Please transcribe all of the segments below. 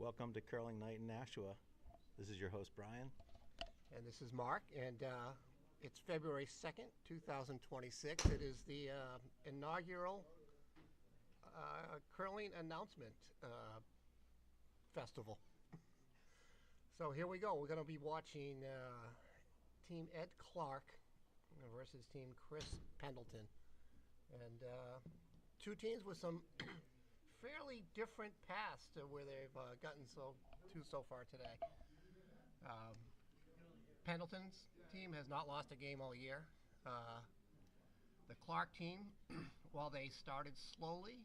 Welcome to Curling Night in Nashua. This is your host, Bryant. And this is Mark, and it's February 2nd, 2026. It is the inaugural curling announcement festival. So here we go. We're going to be watching Team Ed Clark versus Team Chris Pendleton. And two teams with some fairly different paths to where they've gotten so far today. Pendleton's team has not lost a game all year. The Clark team, while they started slowly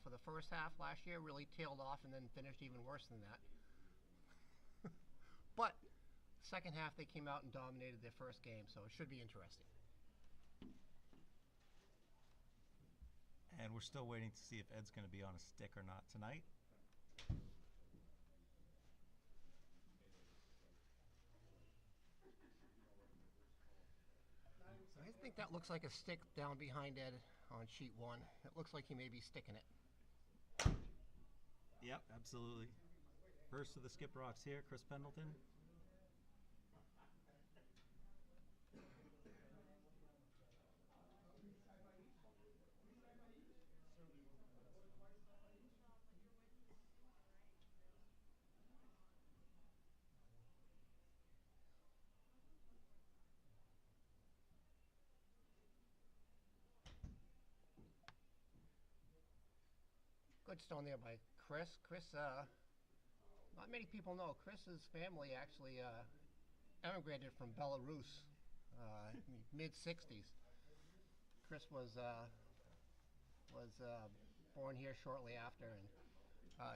for the first half last year, really tailed off and then finished even worse than that. But second half they came out and dominated their first game, so it should be interesting. And we're still waiting to see if Ed's going to be on a stick or not tonight. I think that looks like a stick down behind Ed on sheet one. It looks like he may be sticking it. Yep, absolutely. First of the skip rocks here, Chris Pendleton. Good stone there by Chris. Not many people know Chris's family actually emigrated from Belarus in the mid-60s. Chris was born here shortly after, and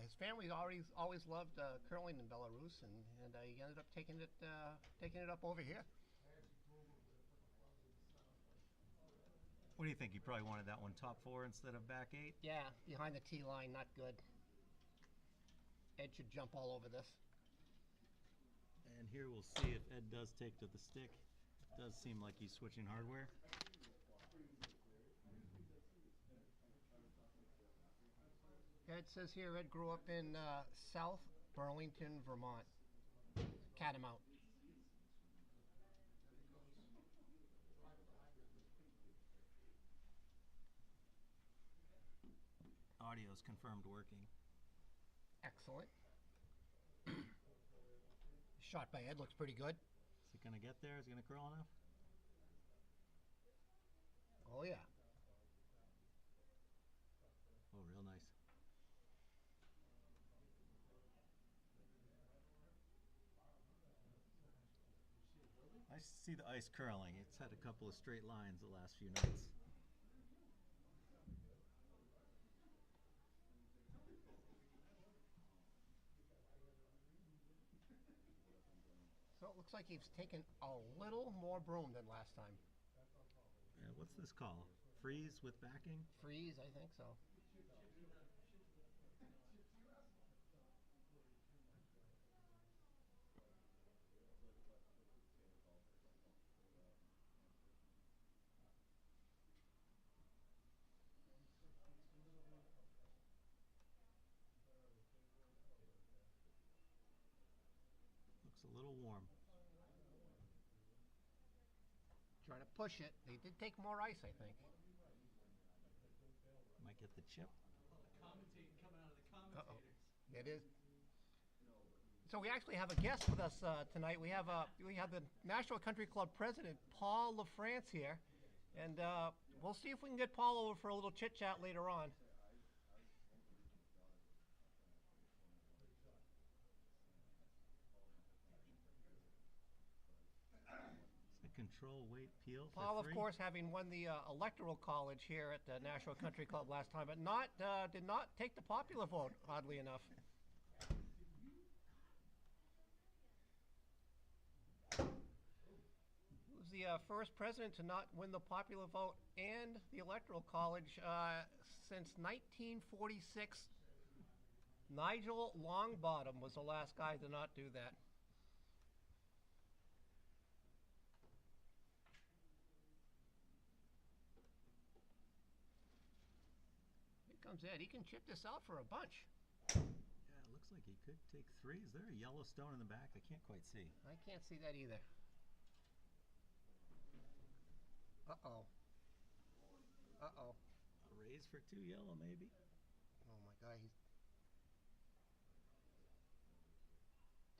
his family always loved curling in Belarus, and he ended up taking it up over here. What do you think? You probably wanted that one top four instead of back eight? Yeah, behind the tee line, not good. Ed should jump all over this. And here we'll see if Ed does take to the stick. It does seem like he's switching hardware. Ed says here Ed grew up in South Burlington, Vermont. Catamount. Audio's confirmed working. Excellent. Shot by Ed looks pretty good. Is he going to get there? Is he going to curl enough? Oh, yeah. Oh, real nice. I see the ice curling. It's had a couple of straight lines the last few nights. So it looks like he's taken a little more broom than last time. Yeah, what's this call? Freeze with backing? Freeze, I think so. Looks a little warm. Trying to push it. They did take more ice, I think. Might get the chip. Commentating coming out of the commentators. It is. So we actually have a guest with us tonight. We have the Nashua Country Club president, Paul LaFrance, here, and we'll see if we can get Paul over for a little chit chat later on. Control weight peel. Paul, of course, having won the electoral college here at the Nashua Country Club last time, but did not take the popular vote, oddly enough. He was the first president to not win the popular vote and the electoral college since 1946. Nigel Longbottom was the last guy to not do that. Here comes Ed. He can chip this out for a bunch. Yeah, it looks like he could take 3. Is there a yellow stone in the back? I can't quite see. I can't see that either. Uh-oh. Uh-oh. A raise for 2 yellow, maybe. Oh my God,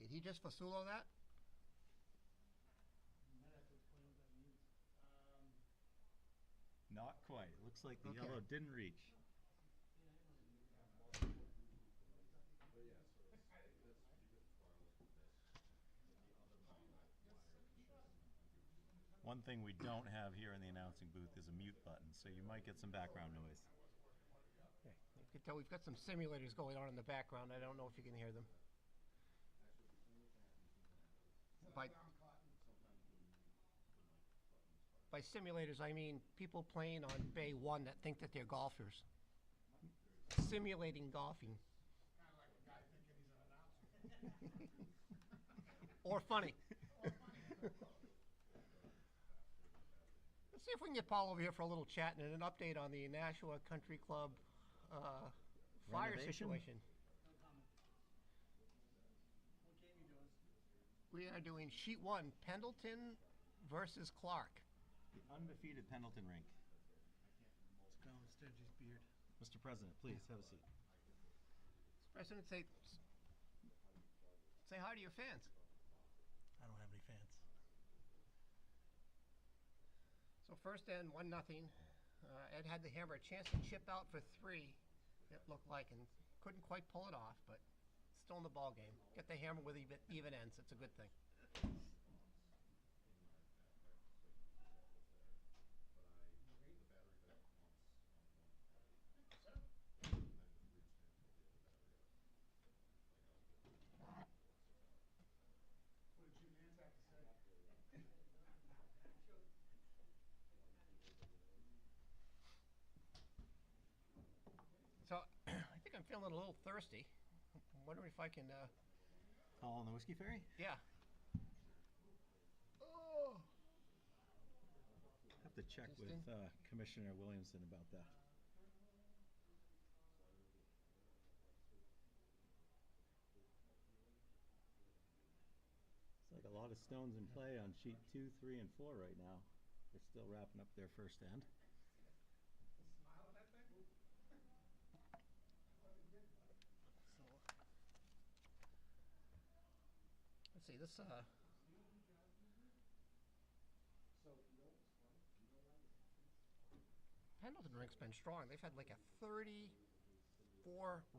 did he just Fasulo that? You might have to explain what that means. Not quite. It looks like the Okay. yellow didn't reach. One thing we don't have here in the announcing booth is a mute button, so you might get some background noise. Okay. You can tell we've got some simulators going on in the background. I don't know if you can hear them. By simulators, I mean people playing on Bay 1 that think that they're golfers. Simulating golfing. Kind of like a guy thinking he's an announcer. Or funny. Let's see if we can get Paul over here for a little chat and an update on the Nashua Country Club fire Renovation? situation. No comment. What game you doing? We are doing sheet 1, Pendleton versus Clark. The undefeated Pendleton rink. Let's go with Sturgis beard. Mr. President, please have a seat. President, say hi to your fans. I don't have any fans. So first end, 1-0. Ed had the hammer, a chance to chip out for 3, it looked like, and couldn't quite pull it off, but still in the ball game. Get the hammer with even ends. It's a good thing. What did Jim Nance have to say? So I think I'm feeling a little thirsty. I'm wondering if I can, Call on the Whiskey Ferry? yeah. Oh. Have to check Just with in. Commissioner Williamson about that. It's like a lot of stones in play on sheet 2, 3, and 4 right now. They're still wrapping up their first end. Smile at that thing? Let's see, this, Pendleton rink's been strong. They've had like a 34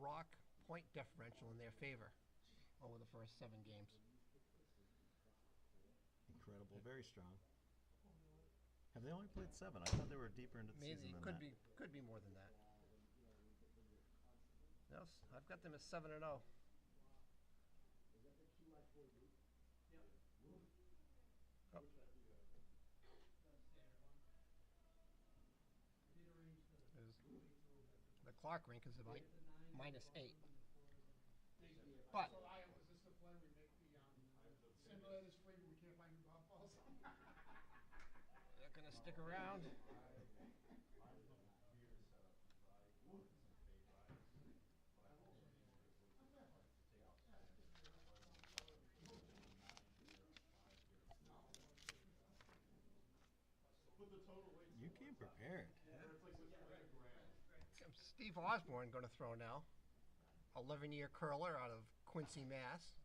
rock point differential in their favor over the first 7 games. Incredible, very strong. Have they only played 7? I thought they were deeper into the Maybe season it than could be more than that. No, I've got them as 7-0. Yep. Oh. Standard one. I did arrange the There's- weights a little bit. The Clark rink is about Get the 9 -8. But. But So is this the plan? We make the simulators free, but we can't buy new golf balls? they're gonna stick around. You came prepared. Steve Osborne going to throw now. 11-year curler out of Quincy, Mass.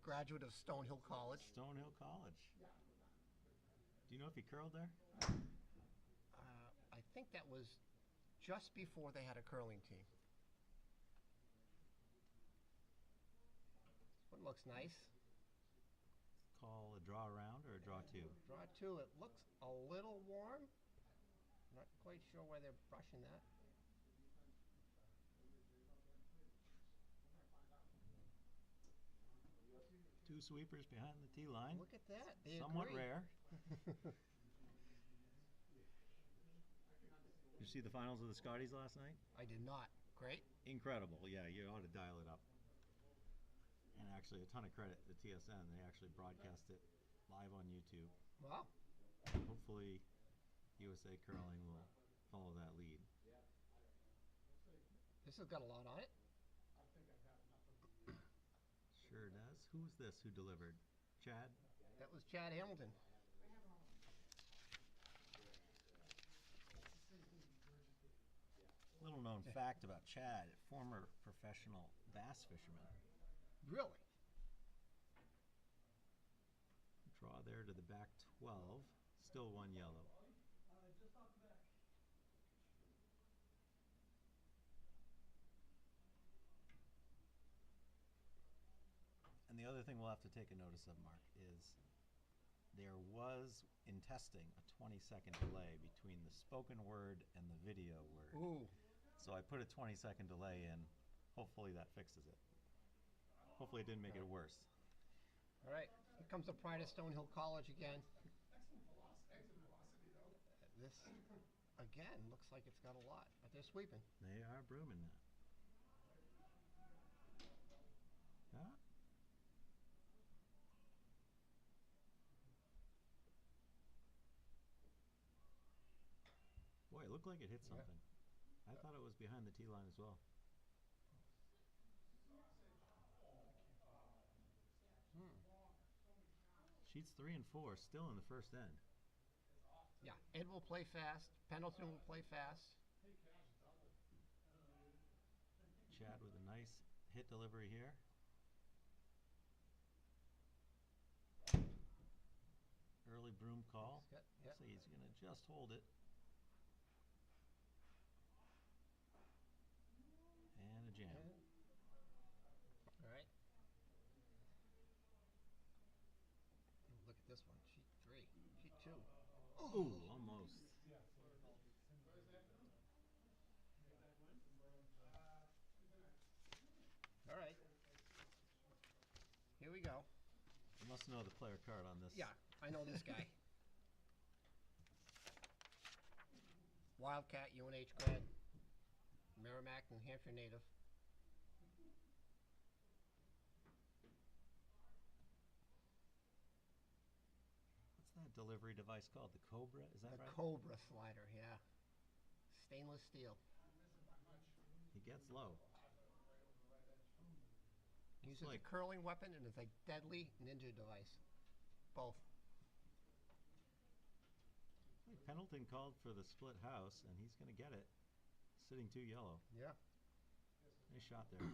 Graduate of Stonehill College. Stonehill College. Do you know if he curled there? I think that was just before they had a curling team. This one looks nice. Call a draw around or a draw 2? Draw 2. It looks a little warm. Not quite sure why they're brushing that. Two sweepers behind the tee line. Look at that. They Somewhat agree. rare. Did you see the finals of the Scotties last night? I did not. Great. Incredible. Yeah, you ought to dial it up. And actually, a ton of credit to TSN. They actually broadcast it live on YouTube. Wow. Hopefully, USA Curling will follow that lead. This has got a lot on it. I think I've had enough of Sure does. Who's this who delivered? Chad? That was Chad Hamilton. Little known fact about Chad, former professional bass fisherman. Really? Draw there to the back 12. Still one yellow. Just off the back. And the other thing we'll have to take a notice of, Mark, is there was, in testing, a 20-second delay between the spoken word and the video word. Ooh. So I put a 20-second delay in. Hopefully that fixes it. Hopefully it didn't make it worse. All right. Here comes the pride of Stonehill College again. Exit velocity, though. This, again, looks like it's got a lot, but they're sweeping. They are brooming that. Yeah. Boy, it looked like it hit something. I thought it was behind the tee line as well. Sheets 3 and 4 still in the first end. Yeah, Ed will play fast. Pendleton will play fast. Chad with a nice hit delivery here. Early broom call. Yep. Looks like he's going to just hold it. And a jam. All right. Ooh, look at this one. Sheet 3. Sheet 2. Ooh, almost. All right. Here we go. You must know the player card on this. Yeah, I know this guy. Wildcat, UNH grad. Merrimack, New Hampshire native. What's that delivery device called? The Cobra? Is that The right? Cobra slider, yeah. Stainless steel. He gets low. Uses like- a curling weapon and is a deadly ninja device. Both. Like Pendleton called for the split house, and he's going to get it. Sitting 2 yellow. Yeah. Nice shot there.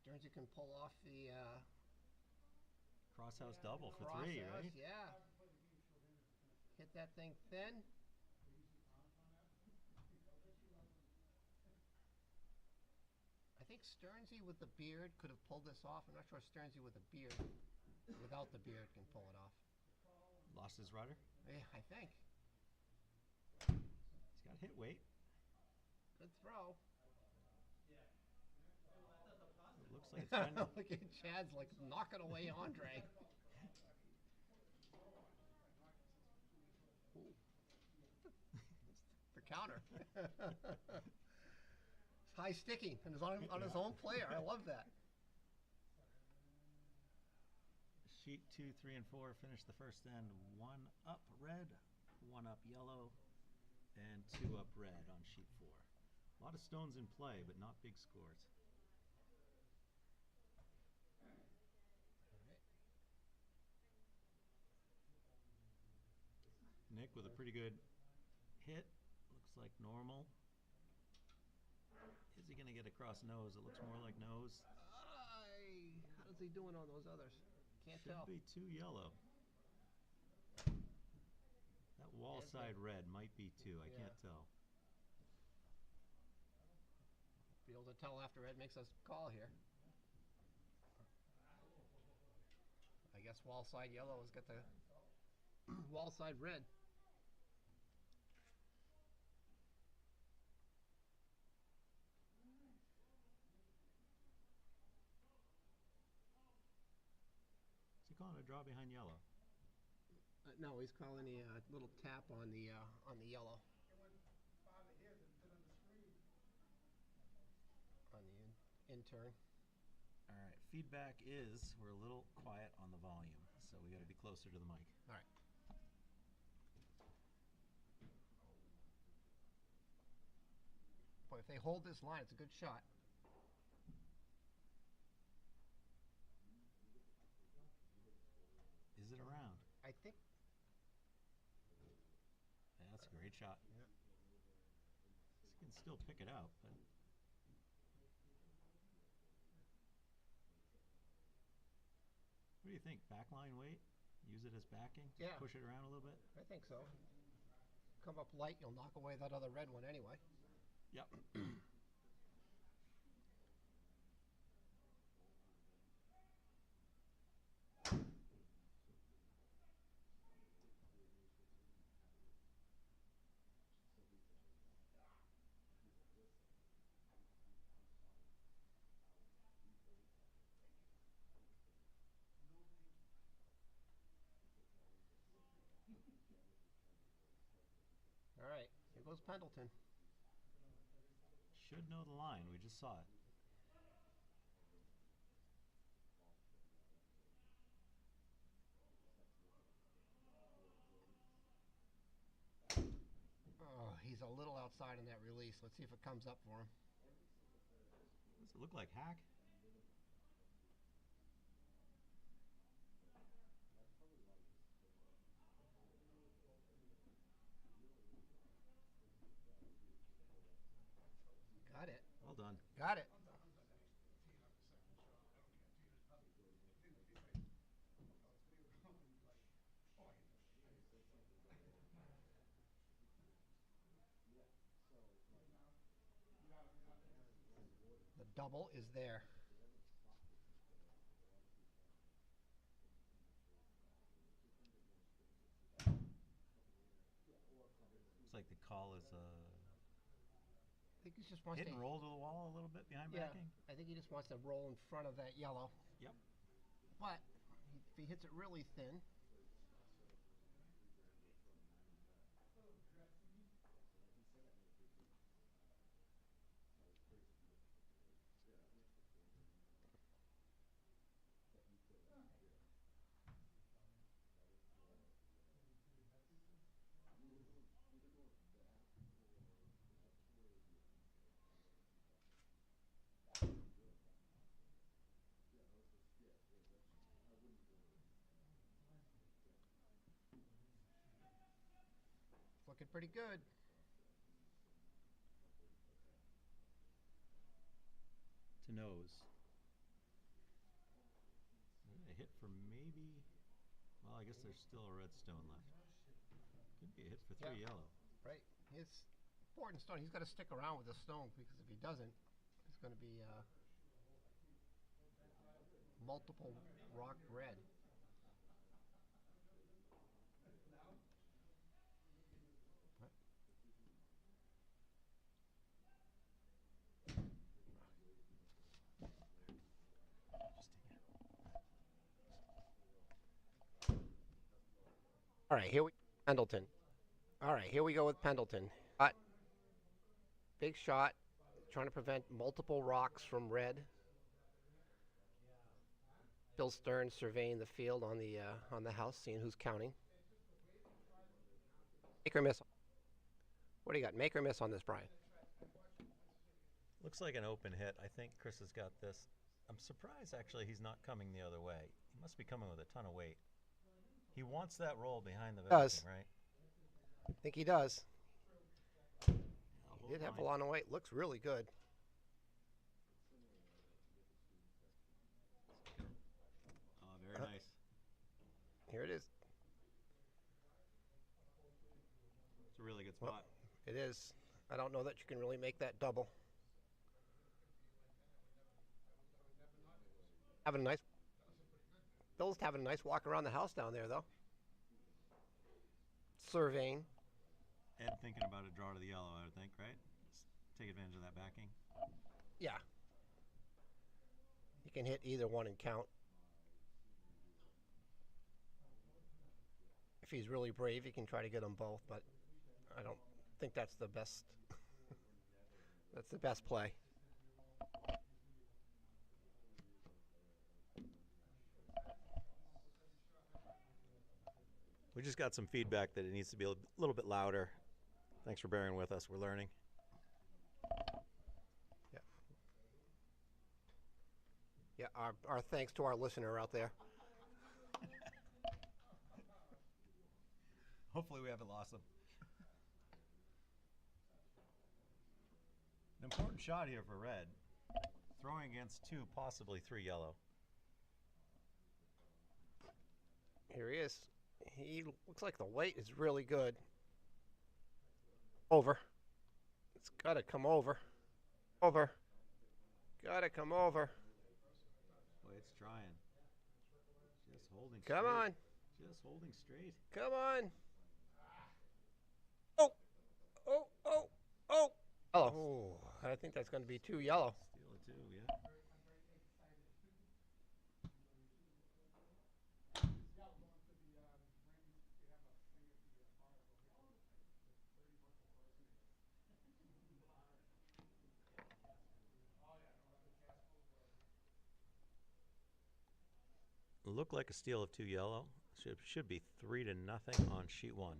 Stearns, you can pull off the Crosshouse double for cross 3, house, right? yeah. Hit that thing thin. I think Stearnsy with the beard could have pulled this off. I'm not sure Stearnsy with the beard, without the beard, can pull it off. Lost his rudder. Yeah, I think. He's got hit weight. Good throw. It looks like it's Pendleton. Look at Chad's like knocking away Andre. Ooh. The counter. It's high sticking and is on his own player. I love that. Sheet 2, 3, and 4 finish the first end. 1 up red, 1 up yellow, and 2 up red on sheet 4. A lot of stones in play, but not big scores. Nick with a pretty good hit. Looks like normal. Is he going to get across nose? It looks more like nose. How's he doing on those others? Can't Should tell. be 2 yellow. That wall Is side it? red might be 2. I Yeah. can't tell. Be able to tell after Ed makes us call here. I guess wall side yellow has got the wall side red. Is he calling a draw behind yellow? No, he's calling the little tap on the yellow. It went farther here than it did on the screen. On the intern. All right. Feedback is we're a little quiet on the volume, so we got to be closer to the mic. All right. Boy, if they hold this line, it's a good shot. Great shot. Yeah. He can still pick it out, but what do you think? Backline weight? Use it as backing? Just Yeah. push it around a little bit? I think so. Come up light, you'll knock away that other red one anyway. Yep. All right, here goes Pendleton. Should know the line. We just saw it. Oh, he's a little outside on that release. Let's see if it comes up for him. Does it look like hack? Got it. Well done. Got it. The double is there. Looks like the call is I think he just wants hit to and roll to the wall a little bit behind Yeah, backing. I think he just wants to roll in front of that yellow. Yep. But if he hits it really thin, it's looking pretty good. To nose. A hit for maybe. Well, I guess there's still a red stone left. Could be a hit for 3 Yeah. yellow. Right. It's important stone. He's got to stick around with the stone because if he doesn't, it's going to be multiple rock red. What? All right, here we Pendleton. All right, here we go with Pendleton. Big shot, trying to prevent multiple rocks from red. Bill Stearns surveying the field on the house, seeing who's counting. Make or miss. What do you got? Make or miss on this, Brian? Looks like an open hit. I think Chris has got this. I'm surprised actually he's not coming the other way. He must be coming with a ton of weight. He wants that roll behind the Does. backing, right? I think he does. I'll hold Did have a line. lot of weight. Looks really good. Oh, very nice. Here it is. It's a really good spot. It is. I don't know that you can really make that double. Having a nice. Bill's having a nice walk around the house down there, though. Surveying. And thinking about a draw to the yellow, I would think, right? Just take advantage of that backing. Yeah. You can hit either one and count. If he's really brave, he can try to get them both, but I don't think that's the best. That's the best play. We just got some feedback that it needs to be a little bit louder. Thanks for bearing with us. We're learning. Yeah. Yeah, our thanks to our listener out there. Hopefully we haven't lost them. Important shot here for red. Throwing against 2, possibly 3 yellow. Here he is. He looks like the weight is really good. Over. It's got to come over. Over. Got to come over. Boy, it's trying. Just holding straight. Come on. Just holding straight. Come on. Oh. Oh. Oh. Oh. Oh. I think that's going to be 2 yellow. Steal it too, yeah. Looked like a steal of 2 yellow. Should be 3-0 on sheet 1.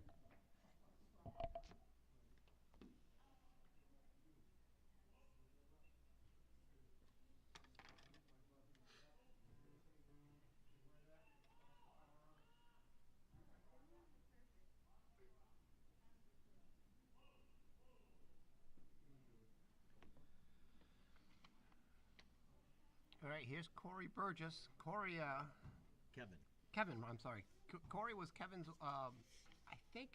All right, here's Corey Burgess. Kevin, I'm sorry. Corey was Kevin's, I think,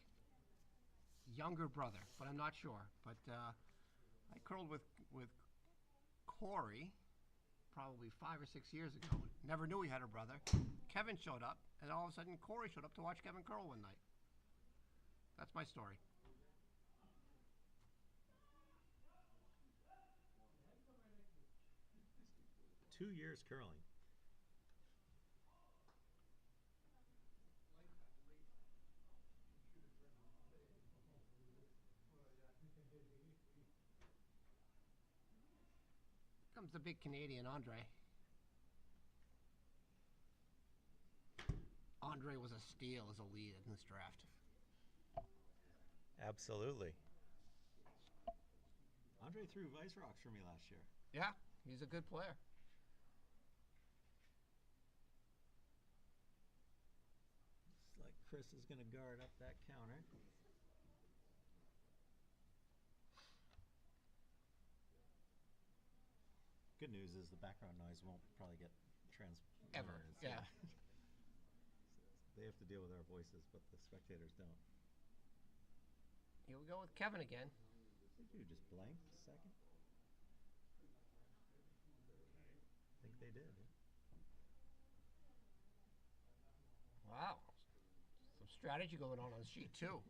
younger brother, but I'm not sure. But I curled with Corey probably 5 or 6 years ago. Never knew he had a brother. Kevin showed up, and all of a sudden Corey showed up to watch Kevin curl one night. That's my story. 2 years curling. Comes the big Canadian, Andre. Andre was a steal as a lead in this draft. Absolutely. Andre threw Vice Rocks for me last year. Yeah, he's a good player. Looks like Chris is going to guard up that counter. Good news is the background noise won't probably get Ever, yeah. They have to deal with our voices, but the spectators don't. Here we go with Kevin again. What did they do? Just blank a second? I think they did. Yeah. Wow. Some strategy going on sheet 2.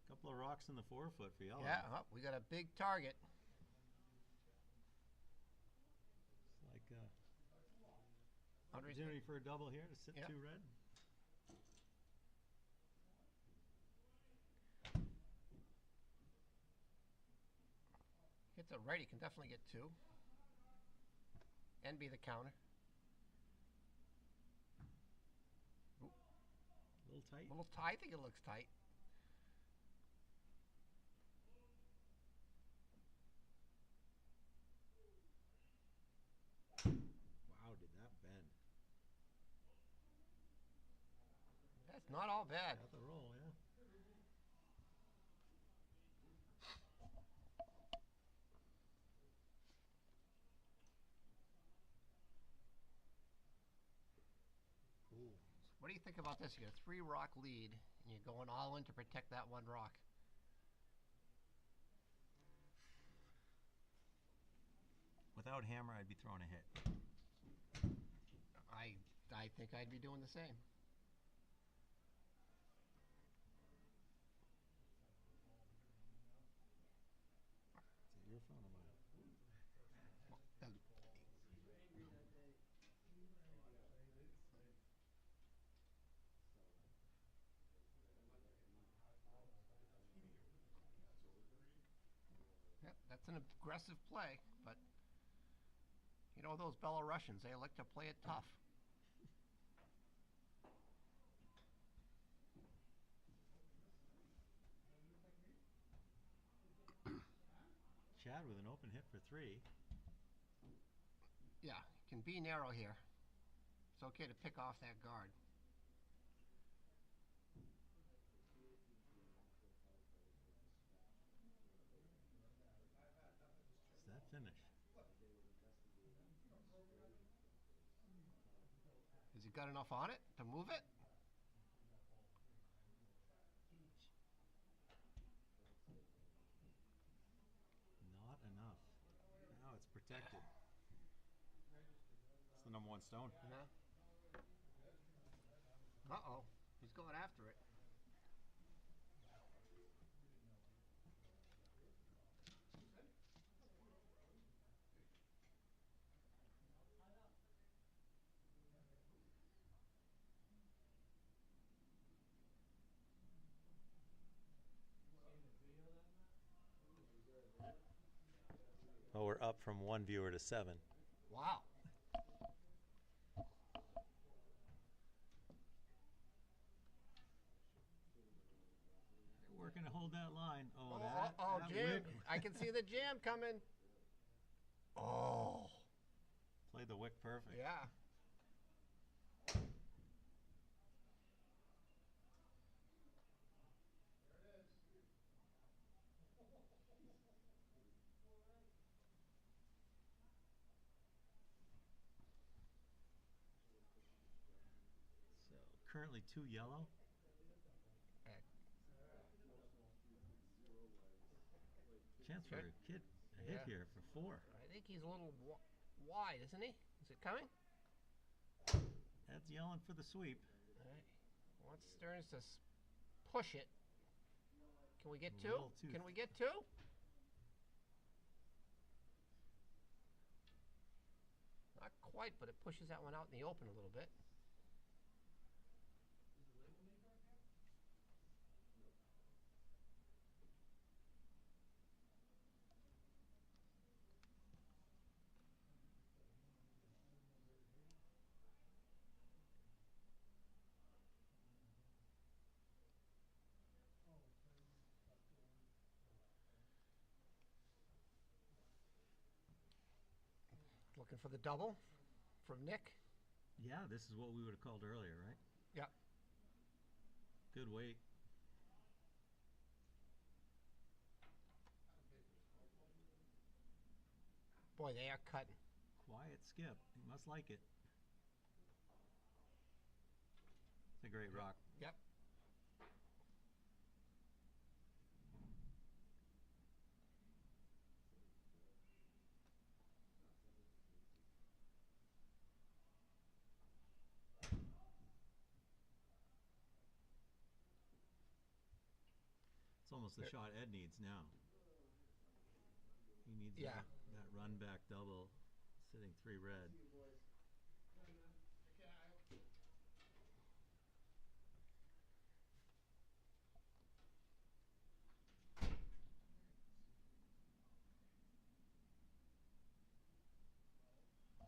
Couple of rocks in the 4-foot for yellow. Yeah, we got a big target. It's like opportunity for a double here to sit 2 red. Hits it right, he can definitely get 2. And be the counter. Ooh. A little tight. A little tight. I think it looks tight. Wow, did that bend? That's not all bad. Got the roll, yeah. What do you think about this? You got a 3-rock lead, and you're going all in to protect that 1 rock. Without hammer, I'd be throwing a hit. I think I'd be doing the same. Is it your phone or mine? Yep, that's an aggressive play, but you know those Belarusians, they like to play it tough. Chad with an open hit for 3. Yeah, can be narrow here. It's okay to pick off that guard. you got enough on it to move it? Not enough. Now it's protected. It's the #1 stone. No. Uh-oh. He's going after it. Oh, we're up from 1 viewer to 7. Wow. They're working to hold that line. Oh, that jam. wick. I can see the jam coming. Oh. Played the wick perfect. Yeah. So currently 2 yellow. Chance for a hit here for 4. I think he's a little wide, isn't he? Is it coming? That's yelling for the sweep. All right. Wants Stearns to push it. Can we get 2? Can we get 2? Not quite, but it pushes that one out in the open a little bit. Looking for the double from Nick. Yeah, this is what we would have called earlier, right? Yeah. Good weight. Boy, they are cutting. Quiet skip. He must like it. It's a great rock. Yep. It's almost the shot Ed needs now. He needs that run back double, sitting 3 red.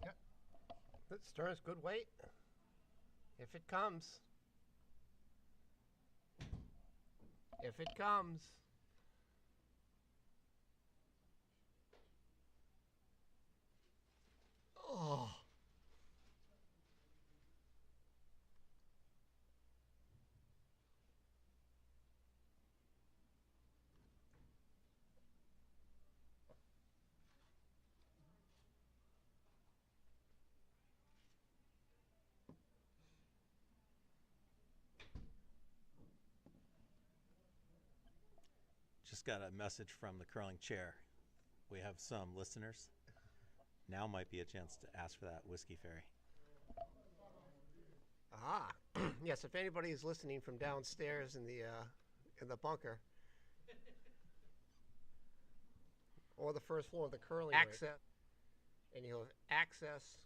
Yep. Stearns, good weight. If it comes. If it comes. Oh. Just got a message from the curling chair. We have some listeners. Now might be a chance to ask for that whiskey fairy. Ah, yes. If anybody is listening from downstairs in the bunker, or the first floor of the curling access, and you'll have access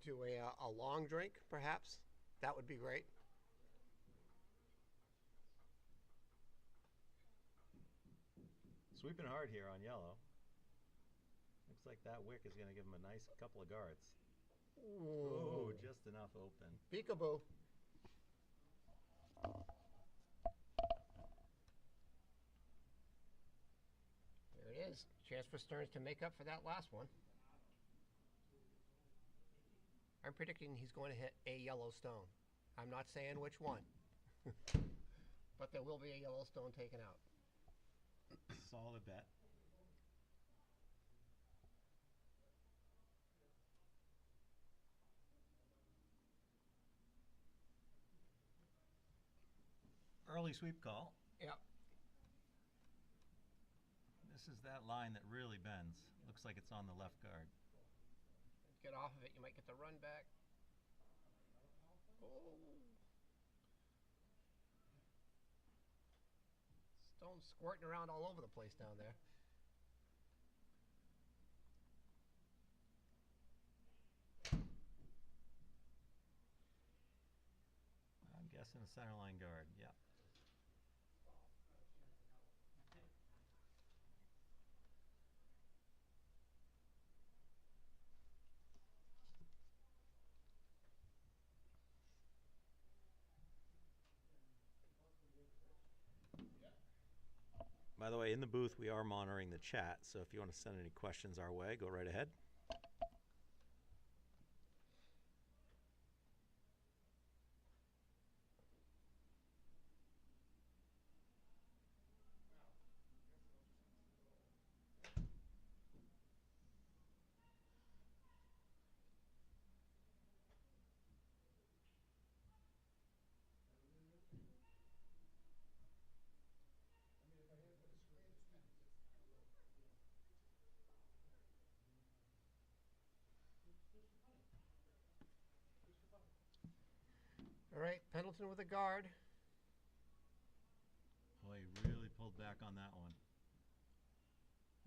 to a long drink, perhaps. That would be great. Sweeping hard here on yellow. Looks like that wick is going to give him a nice couple of guards. Ooh, just enough open. Peekaboo. There it is. Chance for Stearns to make up for that last one. I'm predicting he's going to hit a yellow stone. I'm not saying which one. But there will be a yellow stone taken out. Solid bet. early sweep call. Yep. This is that line that really bends. Looks like it's on the left guard. Get off of it. You might get the run back. Oh. Stones squirting around all over the place down there. I'm guessing a center line guard. Yep. By the way, in the booth, we are monitoring the chat, so if you want to send any questions our way, go right ahead. All right, Pendleton with a guard. Boy, he really pulled back on that one.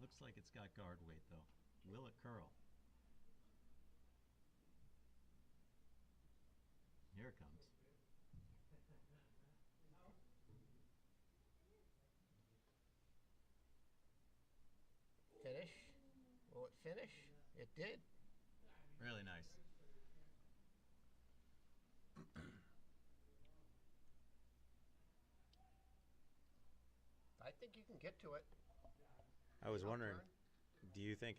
Looks like it's got guard weight, though. Will it curl? Here it comes. Finish. Will it finish? It did. Really nice. I think you can get to it. I was wondering, Upturn. do you think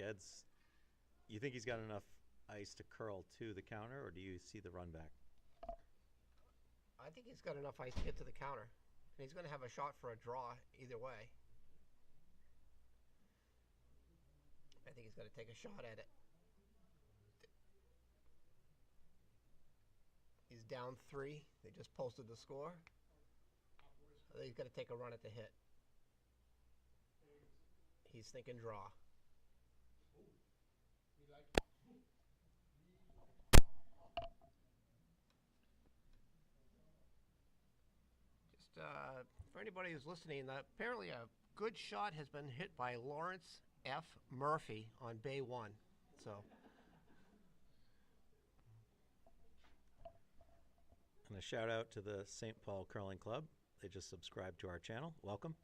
you think he's got enough ice to curl to the counter, or do you see the run back? I think he's got enough ice to get to the counter. And he's going to have a shot for a draw either way. I think he's going to take a shot at it. He's down 3. They just posted the score. I think he's going to take a run at the hit. He's thinking draw. Just for anybody who's listening, apparently a good shot has been hit by Lawrence F. Murphy on Bay 1. So. And a shout out to the St. Paul Curling Club. They just subscribed to our channel. Welcome.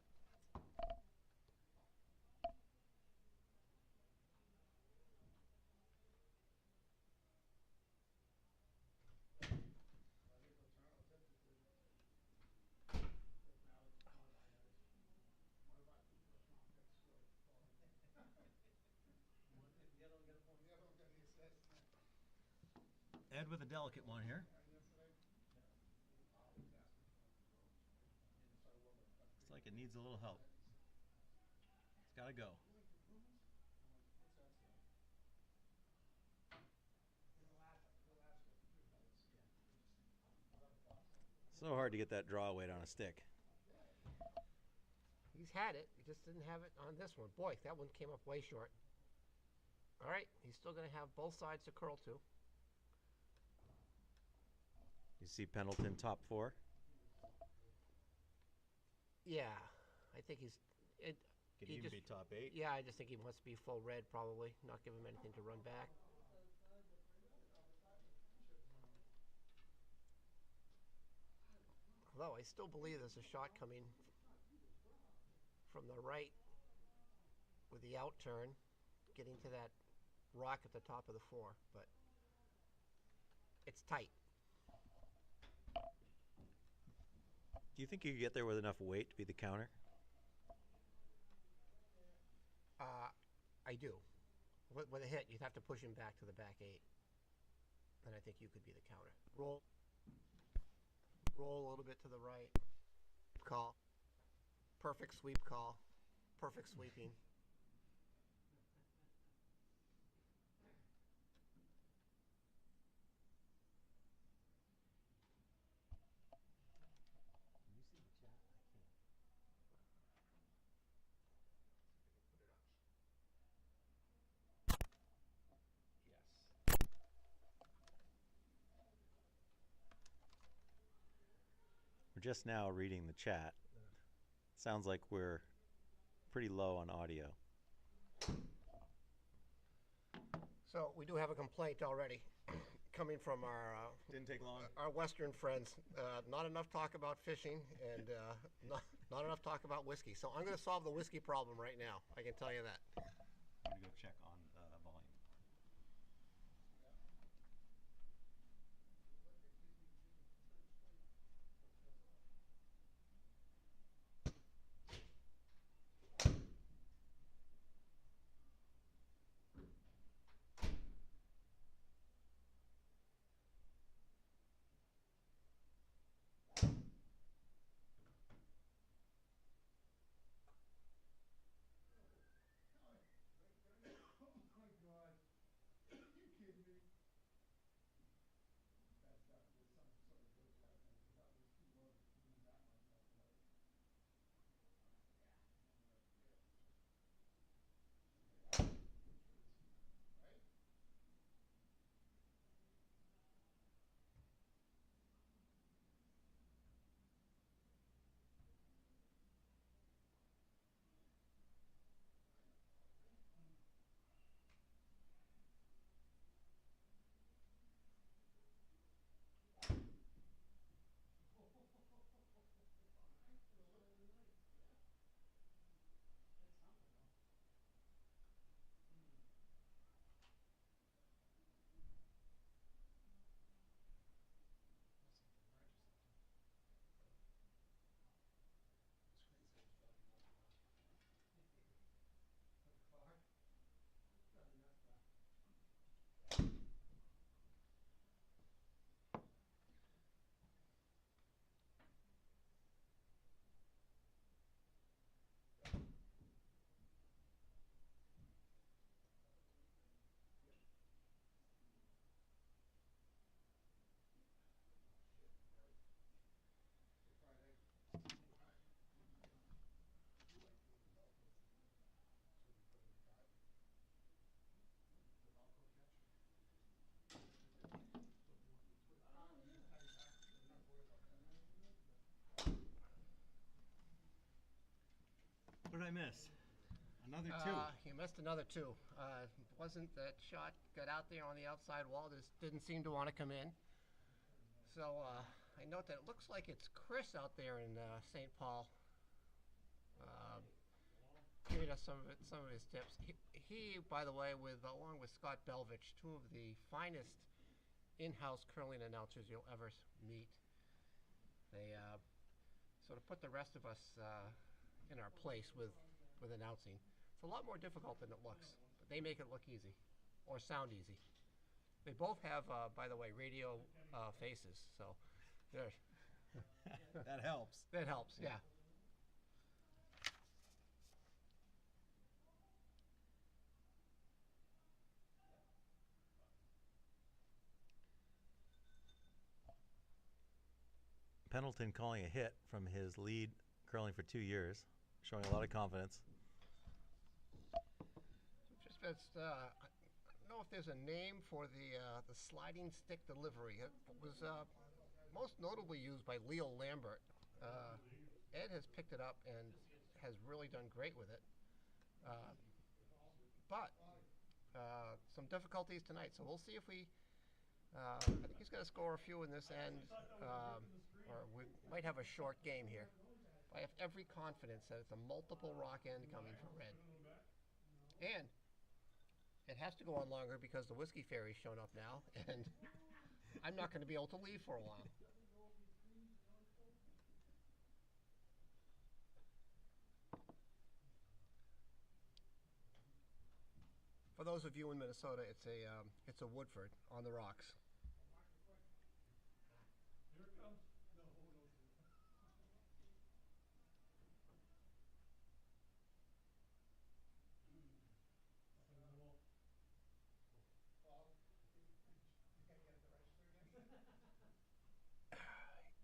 Ed with a delicate one here. Looks like it needs a little help. It's got to go. So hard to get that draw weight on a stick. He's had it. He just didn't have it on this one. Boy, that one came up way short. All right, he's still going to have both sides to curl to. You see Pendleton top 4? Yeah, I think he's. Could even be top 8. Yeah, I just think he wants to be full red, probably. Not give him anything to run back. Although I still believe there's a shot coming from the right with the out turn, getting to that rock at the top of the 4, but it's tight. Do you think you could get there with enough weight to be the counter? I do. With a hit, you'd have to push him back to the back 8. And I think you could be the counter. Roll a little bit to the right. Call. Perfect sweep call. Perfect sweeping. You see the chat? We're just now reading the chat. Sounds like we're pretty low on audio. So we do have a complaint already coming from our Didn't take long. our Western friends. Not enough talk about fishing and not enough talk about whiskey. So I'm going to solve the whiskey problem right now. I can tell you that. I'm going to go check on volume. Oh my God. You kidding me? That's there's some sort of glitch last night, because that was too low to move that much up, right? Right? That's something, though. Must have to merge or something. The screen says driving up and down. With Clark? Driving nuts, bro. Friday. You like doing the Velcro thing. Should we put in the cart? The Velcro catch? What did I miss? Another two. You missed another two. Wasn't that shot got out there on the outside wall? Just didn't seem to want to come in. So I note that it looks like it's Chris out there in St. Paul, giving us some of his tips. He, by the way, along with Scott Belvich, two of the finest in-house curling announcers you'll ever meet. They sort of put the rest of us in our place with announcing. It's a lot more difficult than it looks, but they make it look easy, or sound easy. They both have, by the way, radio faces, so there. That helps. That helps, yeah. Pendleton calling a hit from his lead curling for 2 years, showing a lot of confidence. I don't know if there's a name for the sliding stick delivery. It was most notably used by Leo Lambert. Ed has picked it up and has really done great with it. But some difficulties tonight, so we'll see if we. I think he's going to score a few in this end, or we might have a short game here. I have every confidence that it's a multiple rock end coming for Red. And it has to go on longer because the Whiskey Fairy's shown up now, and I'm not going to be able to leave for a while. For those of you in Minnesota, it's a Woodford on the rocks. Here it comes. No, no, sir.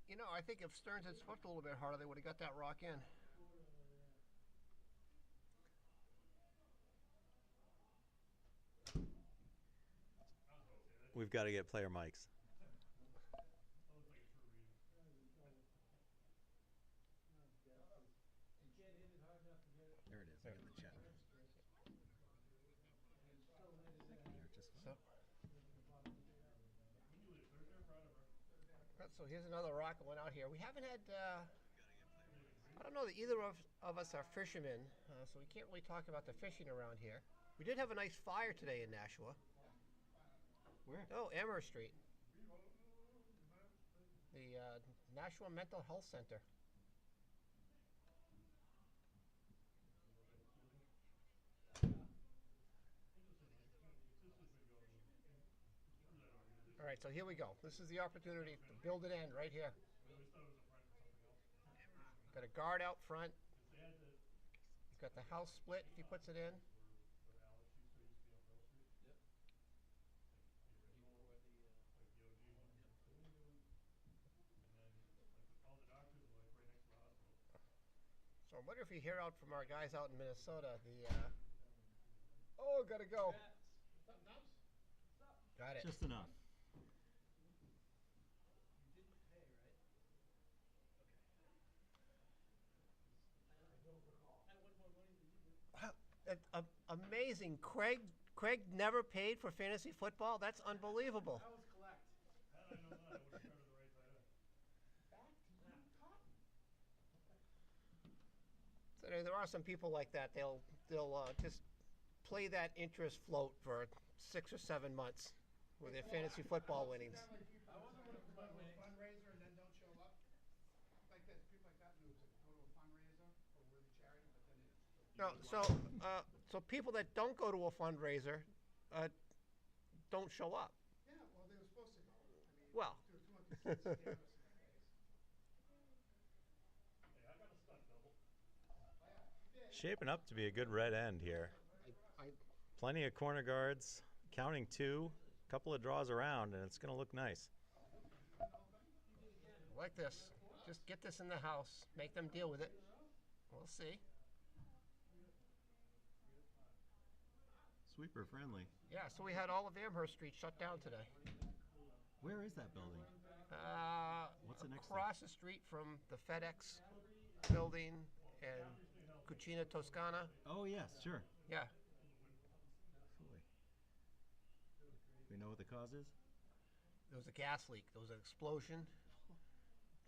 You know, I think if Stearns had swept a little bit harder, they would have got that rock in. We've got to get player mics. So here's another rocket one out here. We haven't had. I don't know that either of us are fishermen, so we can't really talk about the fishing around here. We did have a nice fire today in Nashua. Where? Oh, Amherst Street. The Nashua Mental Health Center. All right, so here we go. This is the opportunity to build it in right here. Got a guard out front. He's got the house split if he puts it in. So I wonder if you hear out from our guys out in Minnesota, oh, gotta go. Got it. Just enough. Amazing. Craig never paid for fantasy football? That's unbelievable. That was collect. Had I known that, I would have started the right side in. So there are some people like that. They'll just play that interest float for 6 or 7 months with their fantasy football winnings. I wasn't one of the Go to a fundraiser and then don't show up. Like that, people like that do. Go to a fundraiser for a worthy charity, but then No, so people that don't go to a fundraiser don't show up. yeah, well, they were supposed to go. I mean, Well. there were 200 kids scared us in that case. Hey, I got a stunt double. Oh, yeah, you did. Shaping up to be a good red end here. I Plenty of corner guards, counting 2, couple of draws around, and it's going to look nice. like this. Just get this in the house. Make them deal with it. We'll see. Sweeper friendly. Yeah, so we had all of Amherst Street shut down today. Where is that building? What's it next to? Across the street from the FedEx building and Cucina Toscana. Oh, yes, sure. Yeah. Absolutely. We know what the cause is? There was a gas leak. There was an explosion.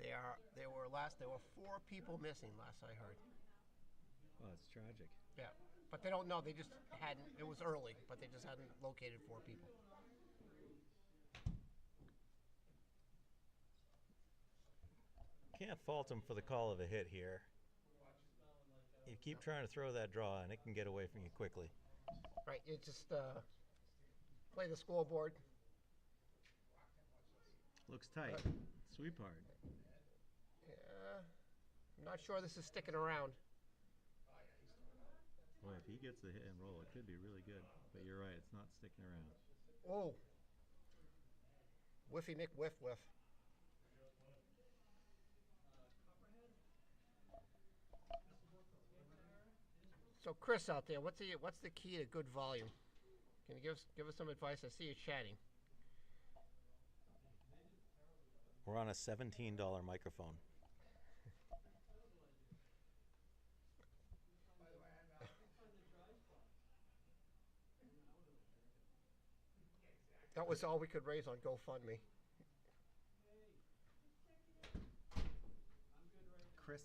There were 4 people missing last I heard. Oh, it's tragic. Yeah. But they don't know. They just hadn't. It was early, but they just hadn't located 4 people. Can't fault him for the call of a hit here. You keep trying to throw that draw, and it can get away from you quickly. Right. You just play the scoreboard. Looks tight. Sweep hard. Yeah. I'm not sure this is sticking around. Boy, if he gets the hit and roll, it could be really good. But you're right, it's not sticking around. Oh. Whiffy McWhiff whiff. So Chris out there, what's the key to good volume? Can you give us some advice? I see you chatting. We're on a $17 microphone. That was all we could raise on GoFundMe. Chris,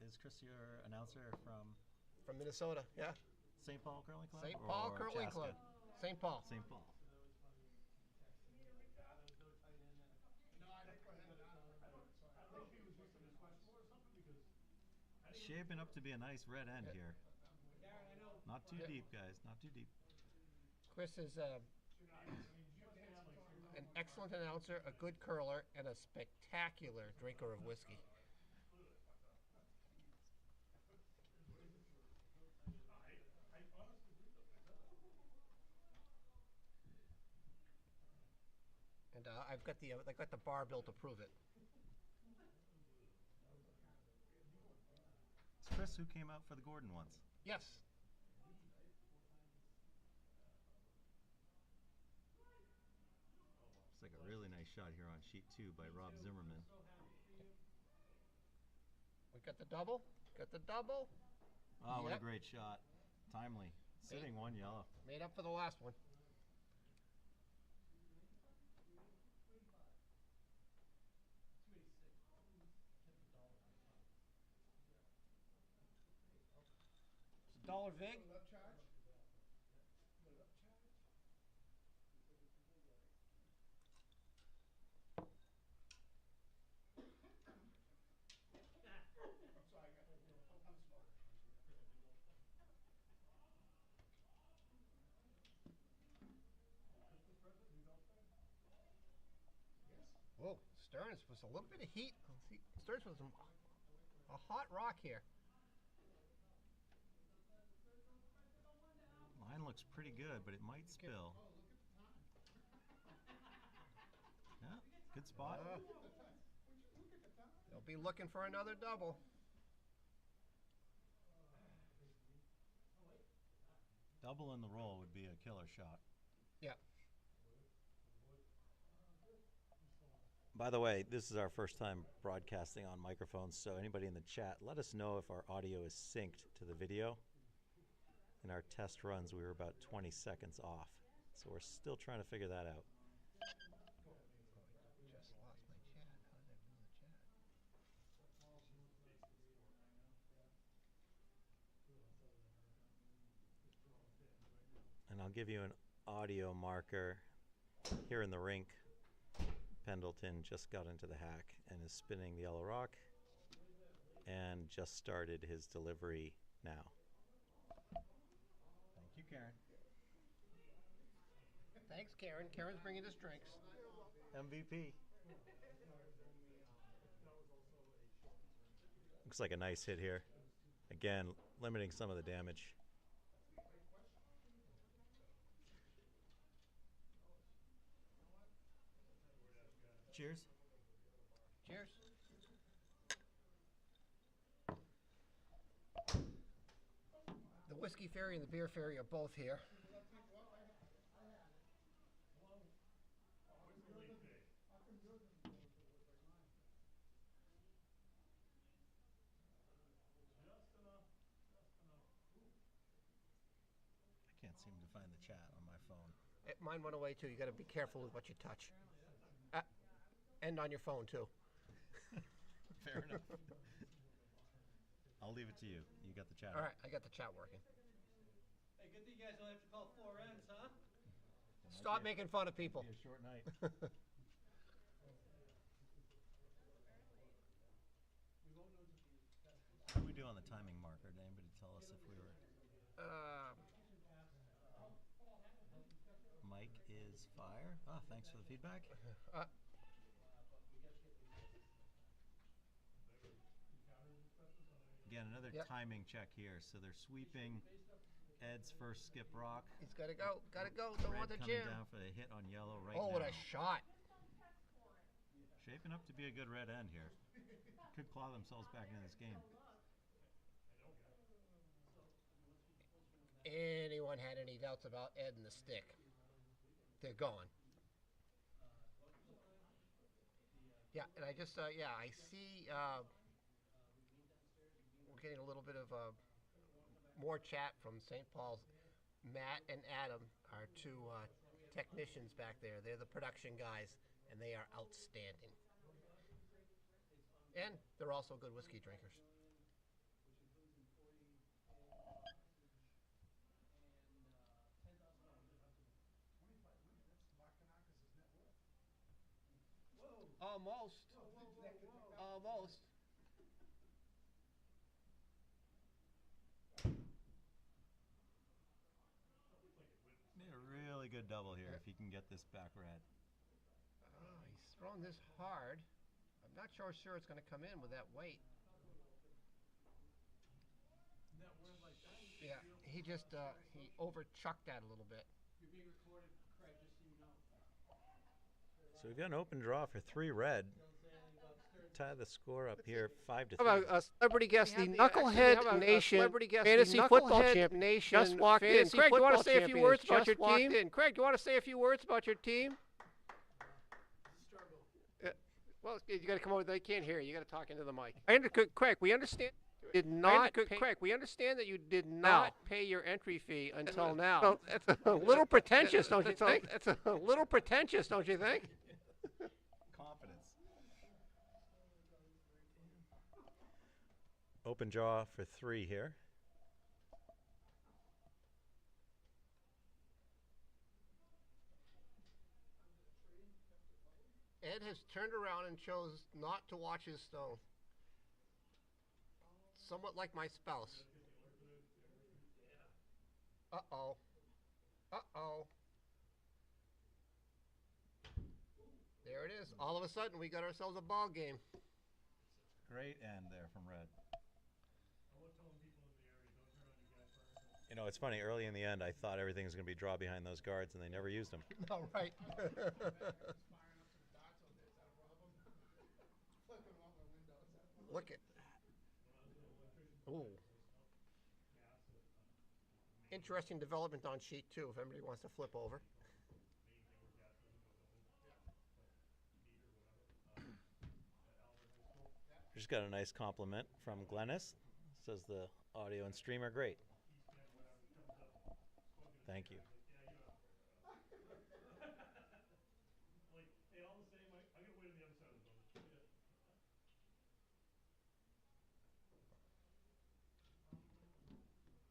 is Chris your announcer from From Minnesota, yeah. St. Paul Curling Club? St. Paul or Curling Chaska? Club. St. Paul. St. Paul. Shaping up to be a nice red end here. Not too deep, guys. Not too deep. Chris is an excellent announcer, a good curler, and a spectacular drinker of whiskey. And I've got the bar bill to prove it. It's Chris who came out for the Gordon once. Yes. It's like a really nice shot here on sheet 2 by Rob Zimmerman. We got the double. Got the double. Oh, what a Yep. great shot. Timely. Sitting one yellow. Made up for the last one. more vig? Put it up, charge. Put it up, charge. I'm sorry, I got, I'm smoking. Yes. Whoa, Stearns was a little bit of heat. Stearns was a hot rock here. Line looks pretty good, but it might spill. Oh, look at the time. Yeah, good spot. Would you look at the time? They'll be looking for another double. Double in the roll would be a killer shot. Yeah. By the way, this is our first time broadcasting on microphones, so anybody in the chat, let us know if our audio is synced to the video. In our test runs, we were about 20 seconds off, so we're still trying to figure that out. Just lost my chat. How did I lose the chat? And I'll give you an audio marker. Here in the rink, Pendleton just got into the hack and is spinning the yellow rock and just started his delivery now. Thank you, Karen. Thanks, Karen. Karen's bringing us drinks. MVP. Looks like a nice hit here. Again, limiting some of the damage. Cheers. Cheers. The Whiskey Fairy and the Beer Fairy are both here. I can't seem to find the chat on my phone. Mine went away too. You got to be careful with what you touch. And on your phone too. Fair enough. I'll leave it to you. You got the chat. All right, I got the chat working. Hey, good thing you guys don't have to call 4 ends, huh? Stop making fun of people. Be a short night. How do we do on the timing marker? Did anybody tell us if we were? Mike is fire. Ah, thanks for the feedback. Again, another timing check here. So they're sweeping Ed's first skip rock. He's got to go. Got to go. Don't want Red the coming jam. down for the hit on yellow right Oh, now. what a shot. Shaping up to be a good red end here. Could claw themselves back into this game. Anyone had any doubts about Ed and the stick? They're gone. Yeah, and I just, I see we're getting a little bit of more chat from St. Paul's. Matt and Adam are two technicians back there. They're the production guys, and they are outstanding. And they're also good whiskey drinkers. Almost. Almost. Made a really good double here if he can get this back red. He's throwing this hard. I'm not sure it's going to come in with that weight. Yeah, he just he over-chucked that a little bit. You're being recorded, Craig, just so you know. So we've got an open draw for 3 red. Tie the score up here 5-3. How about a celebrity guest, the Knucklehead Nation Fantasy Football Champ Nation just walked in. Craig, do you want to say a few words about your team? Craig, do you want to say a few words about your team? Well, you got to come over. They can't hear you. You got to talk into the mic. Craig, we understand. Craig, we understand that you did not pay your entry fee until now. So that's a little pretentious, don't you think? That's a little pretentious, don't you think? Confidence. Open draw for 3 here. Ed has turned around and chose not to watch his stone. Somewhat like my spouse. Uh-oh. Uh-oh. There it is. All of a sudden, we got ourselves a ball game. Great end there from Red. I was telling people in the area, don't turn on your gas burners. You know, it's funny. Early in the end, I thought everything was going to be draw behind those guards, and they never used them. No, right. Firing up some dots out there, is that a problem? Flipping them out my window, is that a problem? Look at. Ooh. Interesting development on sheet 2 if anybody wants to flip over. Just got a nice compliment from Glennis. Says the audio and stream are great. Thank you. Like, hey, all the same, I gotta wait on the other side of the building. Yeah, I did it once, putting a footing in for a deck, and the propane tank was over here, so I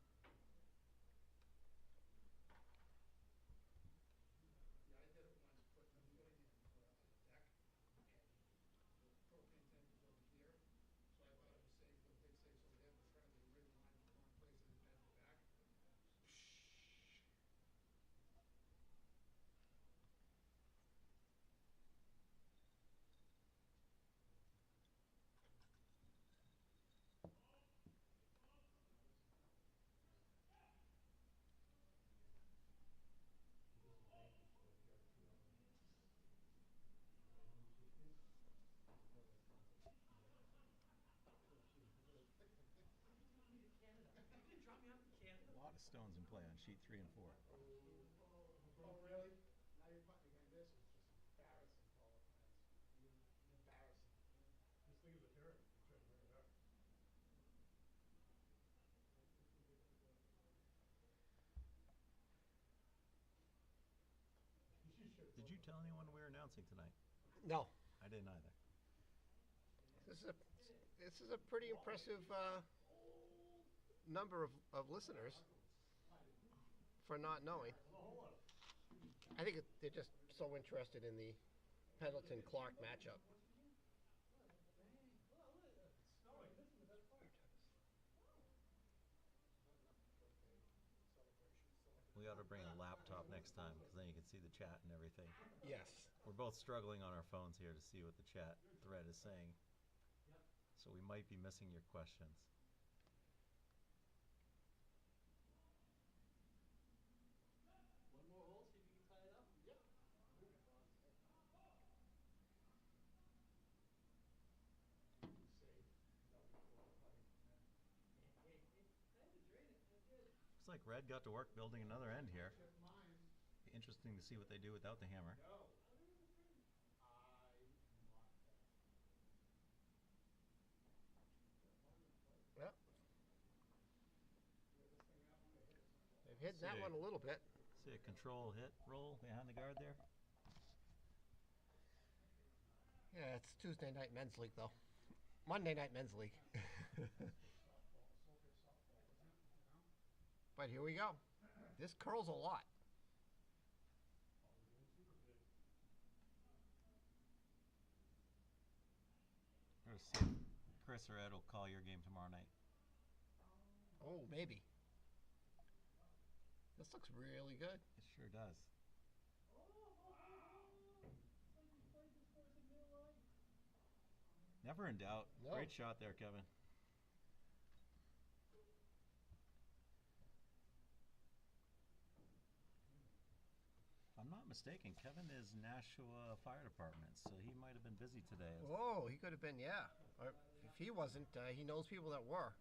thought it was safe, the big safe's over there, but apparently the rig line in the wrong place, and it bent the back. Me to Canada. You didn't drop me off in Canada? A lot of stones in play on sheet 3 and 4. Oh, really? Now you're putting again, this is just embarrassing for all the plants. Embarrassing. This thing is a terror. You try to bring it back. Did you tell anyone we were announcing tonight? No. I didn't either. This is a pretty impressive number of listeners for not knowing. I think they're just so interested in the Pendleton-Clark matchup. We ought to bring a laptop next time because then you can see the chat and everything. Yes. We're both struggling on our phones here to see what the chat thread is saying. So we might be missing your questions. One more hole, see if you can tie it up. Yep. Safe. That would be cool, putting. I had to drain it. I did. Looks like Red got to work building another end here. Chip mine. Be interesting to see what they do without the hammer. No. Oh, there was a frame. I marked that. Yep. Yeah, this thing, that one, I hit it. They've hidden that one a little bit. See a control hit roll behind the guard there. Yeah, it's Tuesday night men's league though. Monday night men's league. But here we go. This curls a lot. Let's see if Chris or Ed will call your game tomorrow night. Oh, maybe. This looks really good. It sure does. It's like we played this course in real life. Never in doubt. No. Great shot there, Kevin. If I'm not mistaken, Kevin is Nashua Fire Department, so he might have been busy today. Oh, he could have been, yeah. Or if he wasn't, he knows people that were.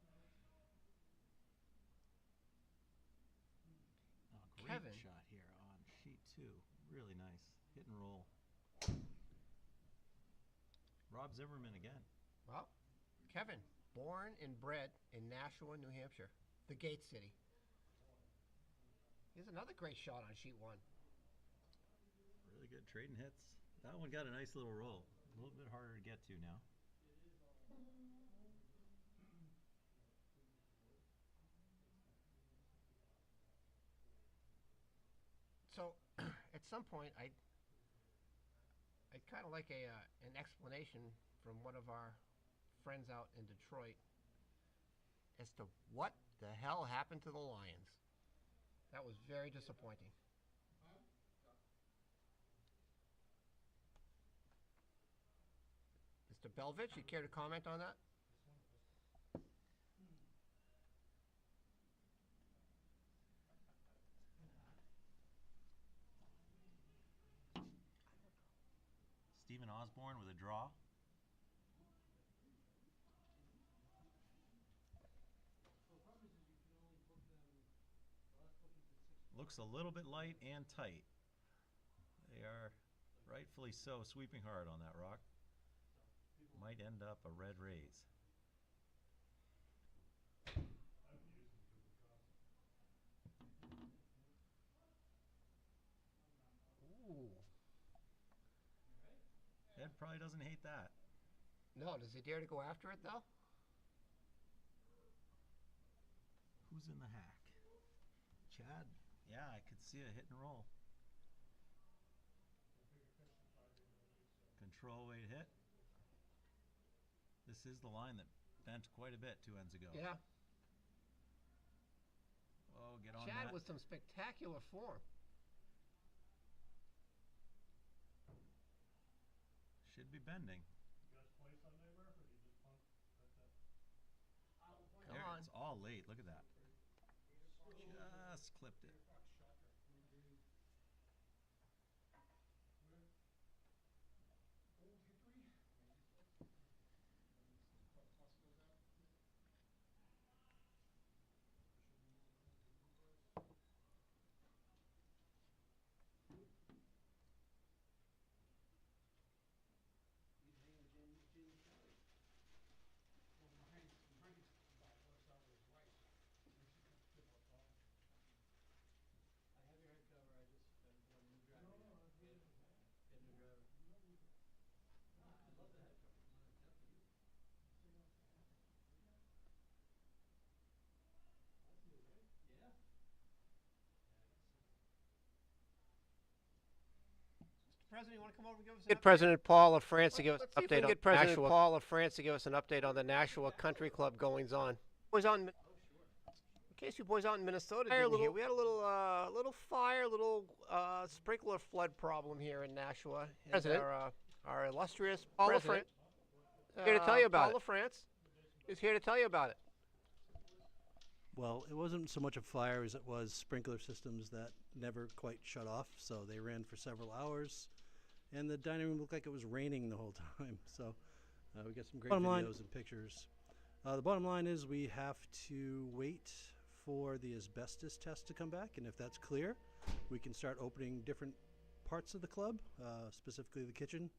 Oh, great Kevin. shot here on sheet 2. Really nice. Hit and roll. Rob Zimmerman again. Well, Kevin, born and bred in Nashua, New Hampshire, the Gate City. Here's another great shot on sheet 1. Really good trading hits. That one got a nice little roll. A little bit harder to get to now. So, at some point, I kind of like an explanation from one of our friends out in Detroit as to what the hell happened to the Lions. That was very disappointing. Mr. Belvich, you care to comment on that? Stephen Osborne with a draw. Looks a little bit light and tight. They are rightfully so sweeping hard on that rock. Might end up a red raise. Ooh. Ed probably doesn't hate that. No, does he dare to go after it though? Who's in the hack? Chad? Yeah, I could see a hit and roll. Control weight hit. This is the line that bent quite a bit 2 ends ago. Yeah. Oh, get on Chad that. with some spectacular form. Should be bending. You guys play Sunday, Murph, or do you just punt? That's it. Come on. It's all late. Look at that. Just clipped it. I have your head cover. I just got a new driver. Get a new driver. I love the head cover. Definitely use it. That's new, right? Yeah. President, you want to come over and give us an update? Get President Paul of France to give us an update on President Paul of France to give us an update on the Nashua Country Club goings on. Boys out in case you boys out in Minnesota didn't hear, we had a little fire, sprinkler flood problem here in Nashua. President, our illustrious Paul of France, here to tell you about it. Paul of France is here to tell you about it. Well, it wasn't so much a fire as it was sprinkler systems that never quite shut off, so they ran for several hours, and the dining room looked like it was raining the whole time. So we got some great videos and pictures. The bottom line is we have to wait for the asbestos test to come back, and if that's clear, we can start opening different parts of the club, specifically the kitchen,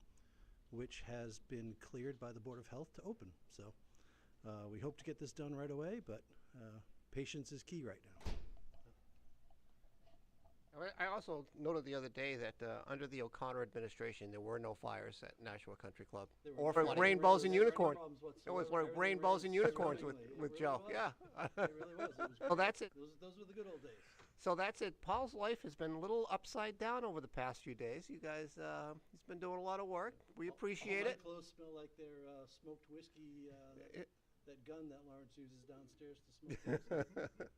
which has been cleared by the Board of Health to open. So we hope to get this done right away, but patience is key right now. I also noted the other day that under the O'Connor administration, there were no fires at Nashua Country Club. Or rainbows and unicorns. It was like rainbows and unicorns with Joe. Yeah. It really was. It was Well, that's it. those were the good old days. So that's it. Paul's life has been a little upside down over the past few days. You guys, he's been doing a lot of work. We appreciate it. All my clothes smell like their smoked whiskey, that gun that Lawrence uses downstairs to smoke.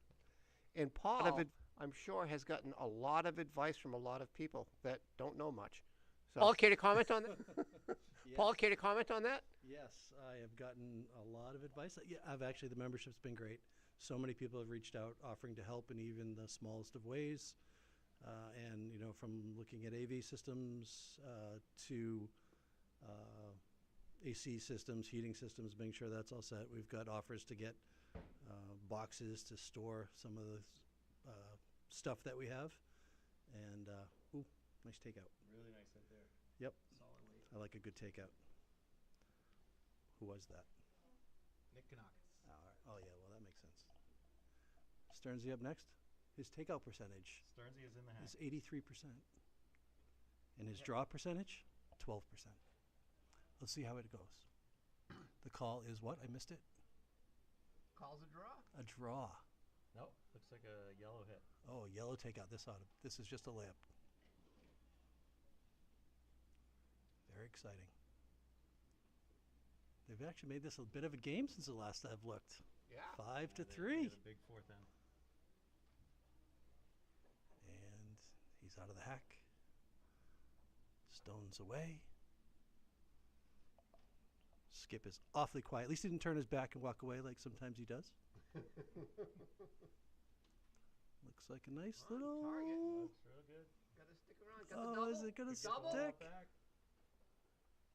And Paul, I'm sure, has gotten a lot of advice from a lot of people that don't know much. So, Paul, care to comment on that? Yes. Paul, care to comment on that? Yes, I have gotten a lot of advice. Yeah, the membership's been great. So many people have reached out offering to help in even the smallest of ways. And, from looking at AV systems to AC systems, heating systems, making sure that's all set. We've got offers to get boxes to store some of the stuff that we have. And, ooh, nice takeout. Really nice right there. Yep. Solid weight. I like a good takeout. Who was that? N.KANAKIS. Oh, yeah, well, that makes sense. Stearnsy up next. His takeout percentage Stearnsy is in the hack. is 83%. And his draw percentage, 12%. Let's see how it goes. The call is what? I missed it. Calls a draw. A draw. Nope. Looks like a yellow hit. Oh, yellow takeout. This is just a layup. Very exciting. They've actually made this a bit of a game since the last I've looked. Yeah. 5 to They 3. had a big fourth end. And he's out of the hack. Stones away. Skip is awfully quiet. At least he didn't turn his back and walk away like sometimes he does. Looks like a nice little target. Looks real good. Gotta stick around. Got the double. is it gonna Double. stick? Back.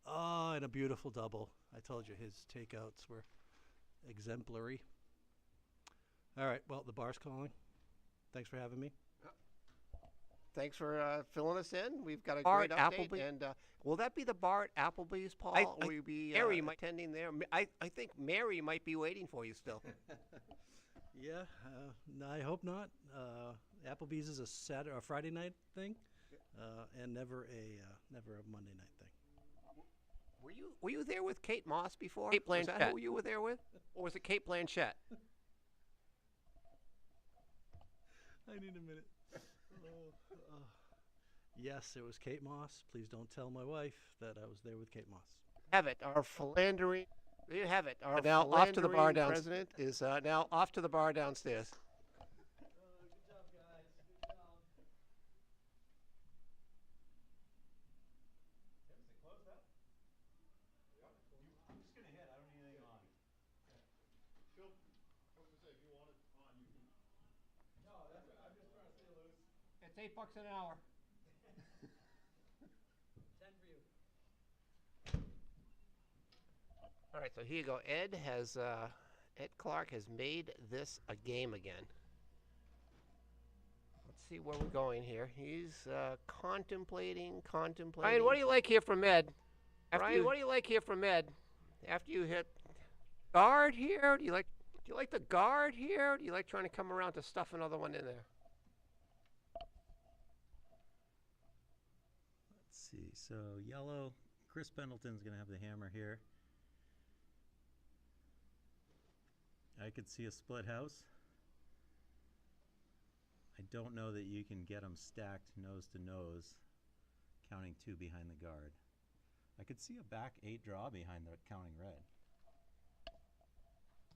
Oh, and a beautiful double. I told you his takeouts were exemplary. All right, well, the bar's calling. Thanks for having me. Thanks for filling us in. We've got a Bar great at update. Applebee- And will that be the bar at Applebee's, Paul? I- Will you be Mary might- attending there? I think Mary might be waiting for you still. Yeah, no, I hope not. Applebee's is a Friday night thing, and never a Monday night thing. Were you there with Kate Moss before? Kate Was that Blanchett. who you were there with? Or was it Kate Blanchett? I need a minute. Yes, it was Kate Moss. Please don't tell my wife that I was there with Kate Moss. Have it. Our philandering. There you have it. Our Now off to the bar philandering downstairs. president is now off to the bar downstairs. Good job, guys. Good job. Tim, is it closed up? I'm just gonna hit. I don't need anything on. Phil, I was gonna say, if you want it on, you can. No, that's right. I'm just trying to stay loose. It's $8 an hour. 10 for you. All right, so here you go. Ed Clark has made this a game again. Let's see where we're going here. He's contemplating. Ryan, what do you like here from Ed? Ryan, what do you like here from Ed? After you hit guard here, do you like the guard here? Do you like trying to come around to stuff another one in there? Let's see. So yellow, Chris Pendleton's gonna have the hammer here. I could see a split house. I don't know that you can get them stacked nose to nose, counting 2 behind the guard. I could see a back 8 draw behind the counting red.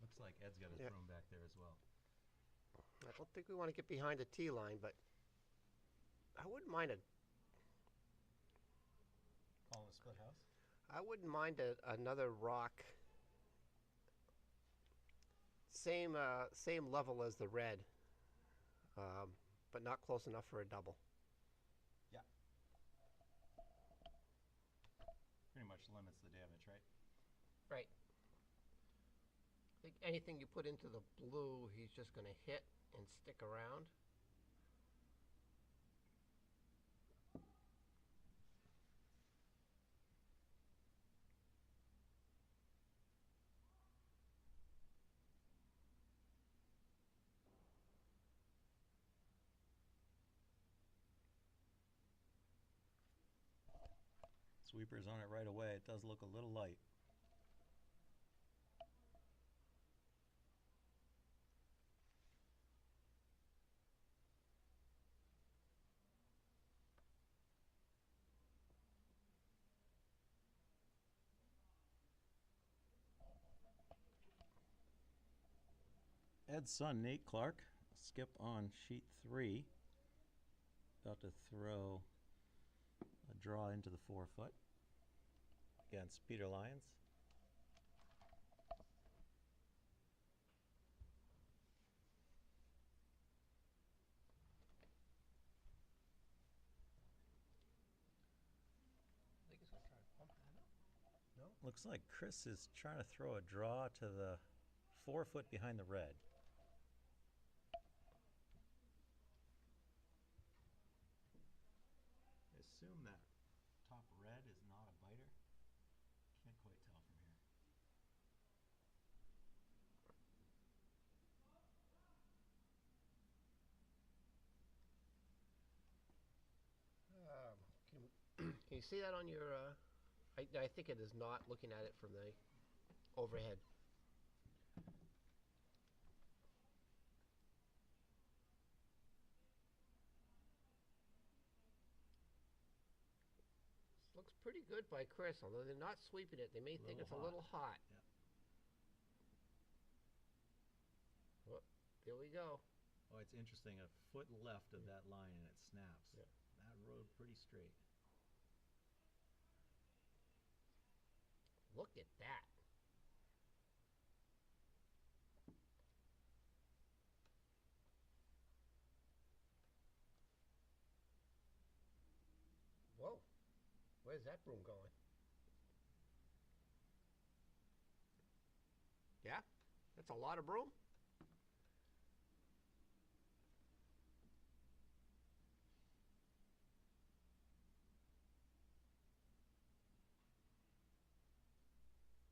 Looks like Ed's got his room back there as well. I don't think we want to get behind the tee line, but I wouldn't mind Call it a split house? another rock. Same level as the red, but not close enough for a double. Yeah. Pretty much limits the damage, right? Right. I think anything you put into the blue, he's just going to hit and stick around. Sweeper's on it right away. It does look a little light. Ed's son, Nate Clark, skip on sheet 3. About to throw a draw into the 4-foot against Peter Lyons. I think he's going to try to pump that up. No, looks like Chris is trying to throw a draw to the 4-foot behind the red. I assume that top red is not a biter. Can't quite tell from here. Can you see that on your? I think it is not looking at it from the overhead. Looks pretty good by Chris, although they're not sweeping it. They may think it's a little hot. Yeah. Oh, there we go. Oh, it's interesting. A foot left of that line and it snaps. Yeah. That rode pretty straight. Look at that. Whoa. Where's that broom going? Yeah? That's a lot of broom?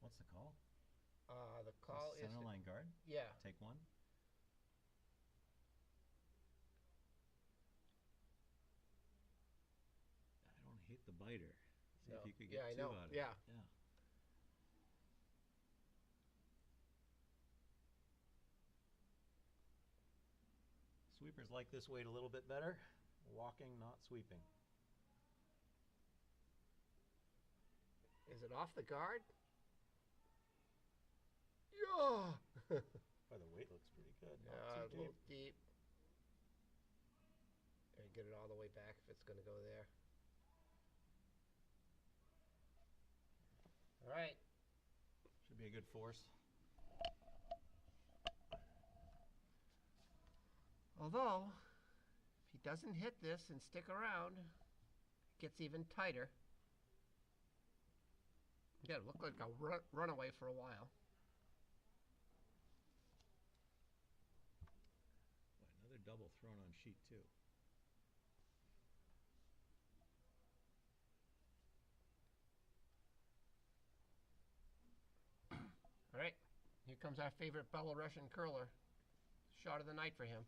What's the call? The call is... Center line guard? Yeah. Take one? I don't hate the biter. See No. if you could get Yeah, I two know. out of Yeah. it. Yeah. Sweepers like this weight a little bit better. Walking, not sweeping. Is it off the guard? Yeah. Boy, the weight looks pretty good. Not A too little deep. deep. And get it all the way back if it's going to go there. All right. Should be a good force. Although, if he doesn't hit this and stick around, it gets even tighter. Yeah, it looked like a runaway for a while. Boy, another double thrown on sheet 2. All right, here comes our favorite Belarusian curler. Shot of the night for him.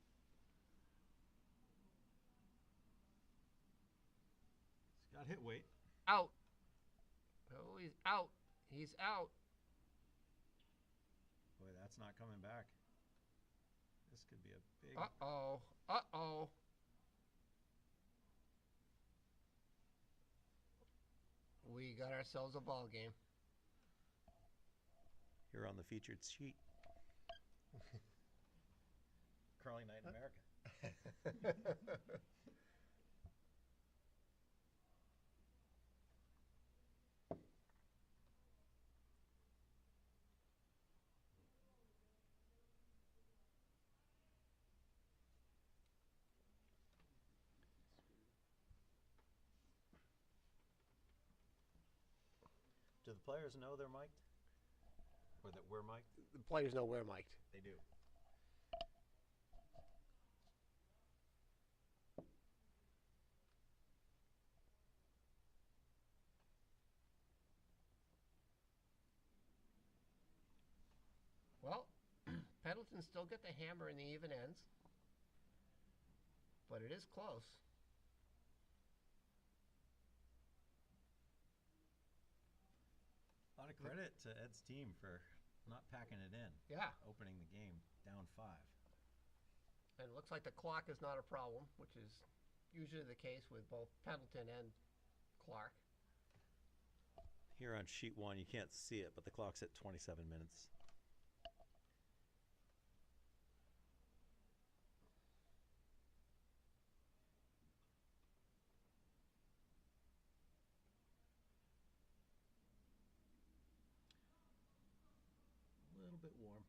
He's got hit weight. Out. Oh, he's out. He's out. Boy, that's not coming back. This could be a big... Uh-oh. Uh-oh. We got ourselves a ball game. Here on the featured sheet. Curling Night in America. Do the players know they're mic'd? Or that we're mic'd? The players know we're mic'd. They do. Well, Pendleton still get the hammer in the even ends, but it is close. A lot of credit to Ed's team for not packing it in. Yeah. Opening the game down 5. And it looks like the clock is not a problem, which is usually the case with both Pendleton and Clark. Here on sheet 1, you can't see it, but the clock's at 27 minutes. A little bit warm.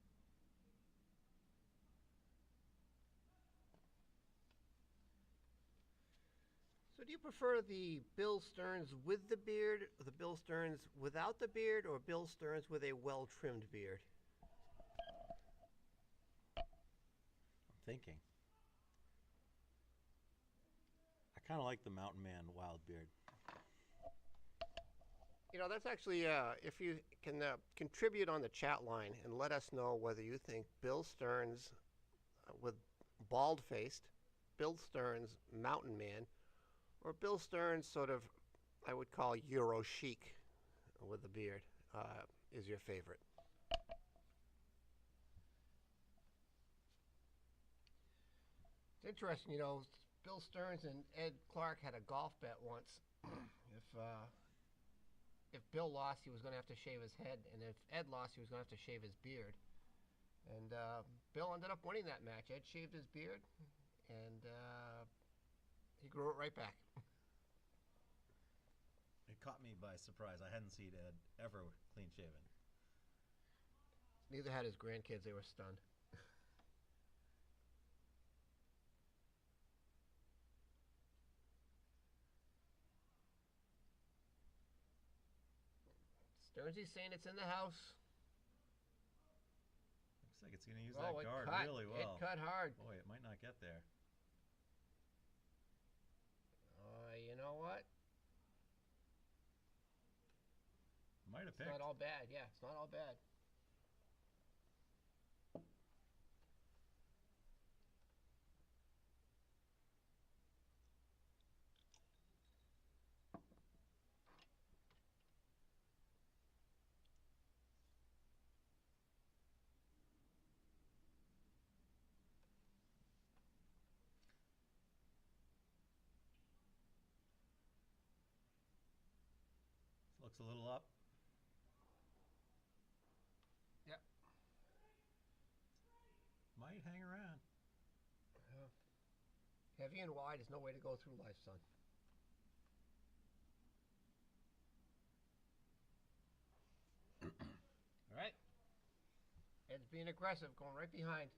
So do you prefer the Bill Stearns with the beard, or the Bill Stearns without the beard, or Bill Stearns with a well-trimmed beard? I'm thinking. I kind of like the Mountain Man wild beard. You know, that's actually, if you can contribute on the chat line and let us know whether you think Bill Stearns with bald-faced, Bill Stearns Mountain Man, or Bill Stearns sort of, I would call Euro chic with the beard, is your favorite. It's interesting, you know, Bill Stearns and Ed Clark had a golf bet once. If if Bill lost, he was going to have to shave his head, and if Ed lost, he was going to have to shave his beard. And Bill ended up winning that match. Ed shaved his beard, and he grew it right back. It caught me by surprise. I hadn't seen Ed ever clean shaven. Neither had his grandkids. They were stunned. Stearnsy's saying it's in the house. Looks like it's going to use Oh, that it guard cut. really well. It cut hard. Boy, it might not get there. You know what? Might have It's picked. not all bad. Yeah, it's not all bad. Looks a little up. Yep. Might hang around. Heavy and wide is no way to go through life, son. All right. Ed's being aggressive, going right behind.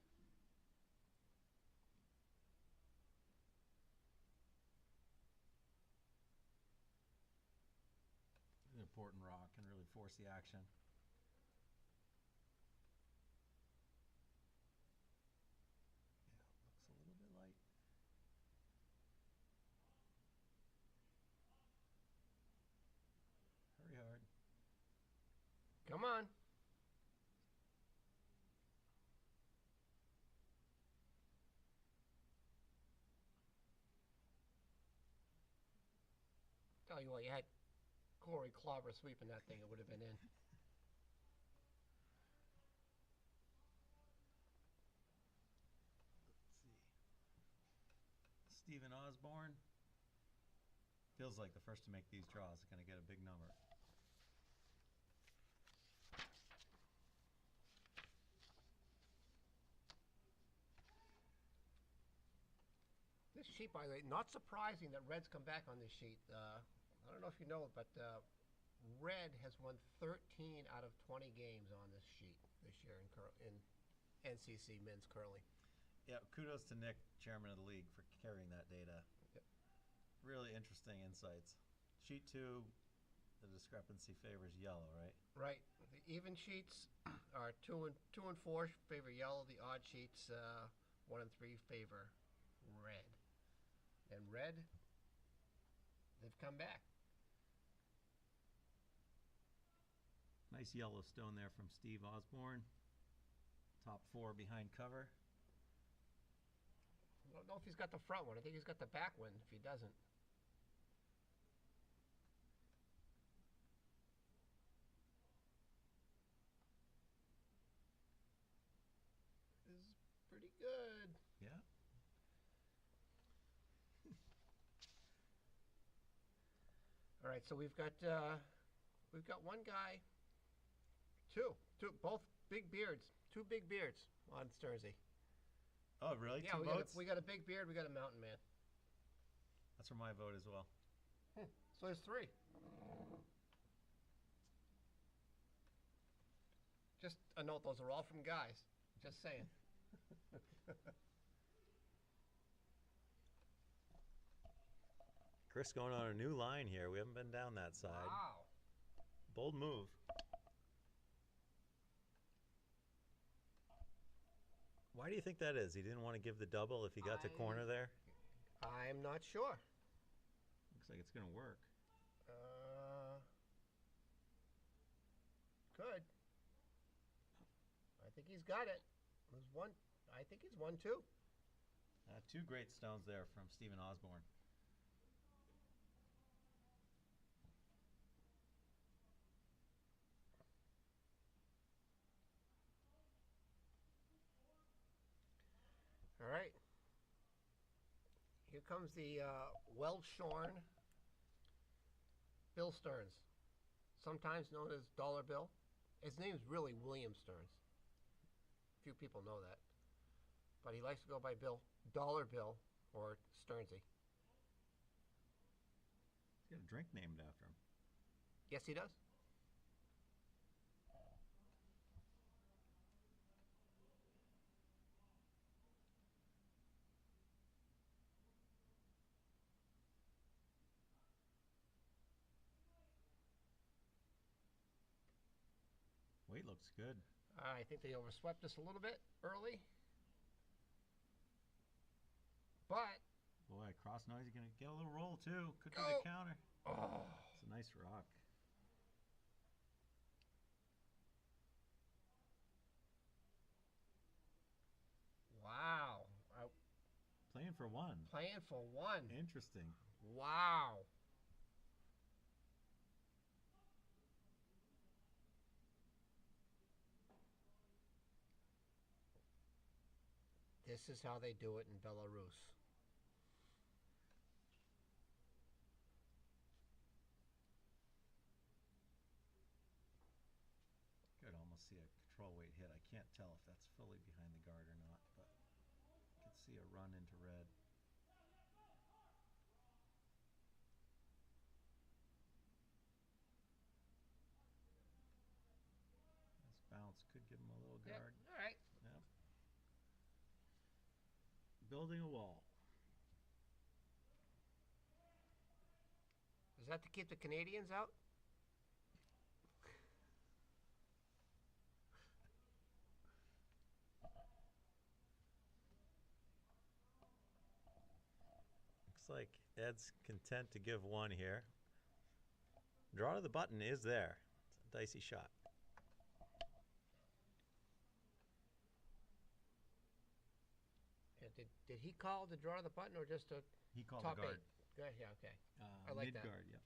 An important rock can really force the action. Yeah, looks a little bit light. Hurry hard. Come on. Tell you what, you had Corey Clobber sweeping that thing, it would have been in. Let's see. Stephen Osborne. Feels like the first to make these draws is going to get a big number. This sheet, by the way, not surprising that Red's come back on this sheet. I don't know if you know, but Red has won 13 out of 20 games on this sheet this year in NCC men's curling. Yeah, kudos to Nick, chairman of the league, for carrying that data. Yep. Really interesting insights. Sheet 2, the discrepancy favors yellow, right? Right. The even sheets are 2 and 4 favor yellow. The odd sheets 1 and 3 favor red. And Red, they've come back. Nice yellow stone there from Steve Osborne. Top 4 behind cover. I don't know if he's got the front one. I think he's got the back one if he doesn't. This is pretty good. Yeah. All right, so we've got one guy, two, both big beards, 2 big beards on Stearnsy. Oh, really? Yeah, 2 votes? we got a big beard, we got a mountain man. That's for my vote as well. So there's 3. Just a note, those are all from guys. Just saying. Chris going on a new line here. We haven't been down that side. Wow. Bold move. Why do you think that is? He didn't want to give the double if he got to corner there? I'm not sure. Looks like it's going to work. Could. I think he's got it. There's one. I think he's 1-2. 2 great stones there from Stephen Osborne. All right. Here comes the well-shorn B.STEARNS. sometimes known as Dollar Bill. His name's really William Stearns. Few people know that. But he likes to go by Dollar Bill, or Stearnsy. He's got a drink named after him. Yes, he does. Weight looks good. I think they overswept us a little bit early. But Boy, cross noise, you're going to get a little roll too. Could be Go. the counter. oh, It's a nice rock. wow. Playing for one. Playing for one. Interesting. Wow. This is how they do it in Belarus. Could almost see a control weight hit. I can't tell if that's fully behind the guard or not, but I could see a run into red. This bounce could give him a little Yep. guard. All right. Yep. Building a wall. Is that to keep the Canadians out? Looks like Ed's content to give one here. Draw to the button is there. It's a dicey shot. Yeah, did he call the draw of the button or just a He called top the guard. eight? Good, yeah, okay. I like mid that. guard, yep.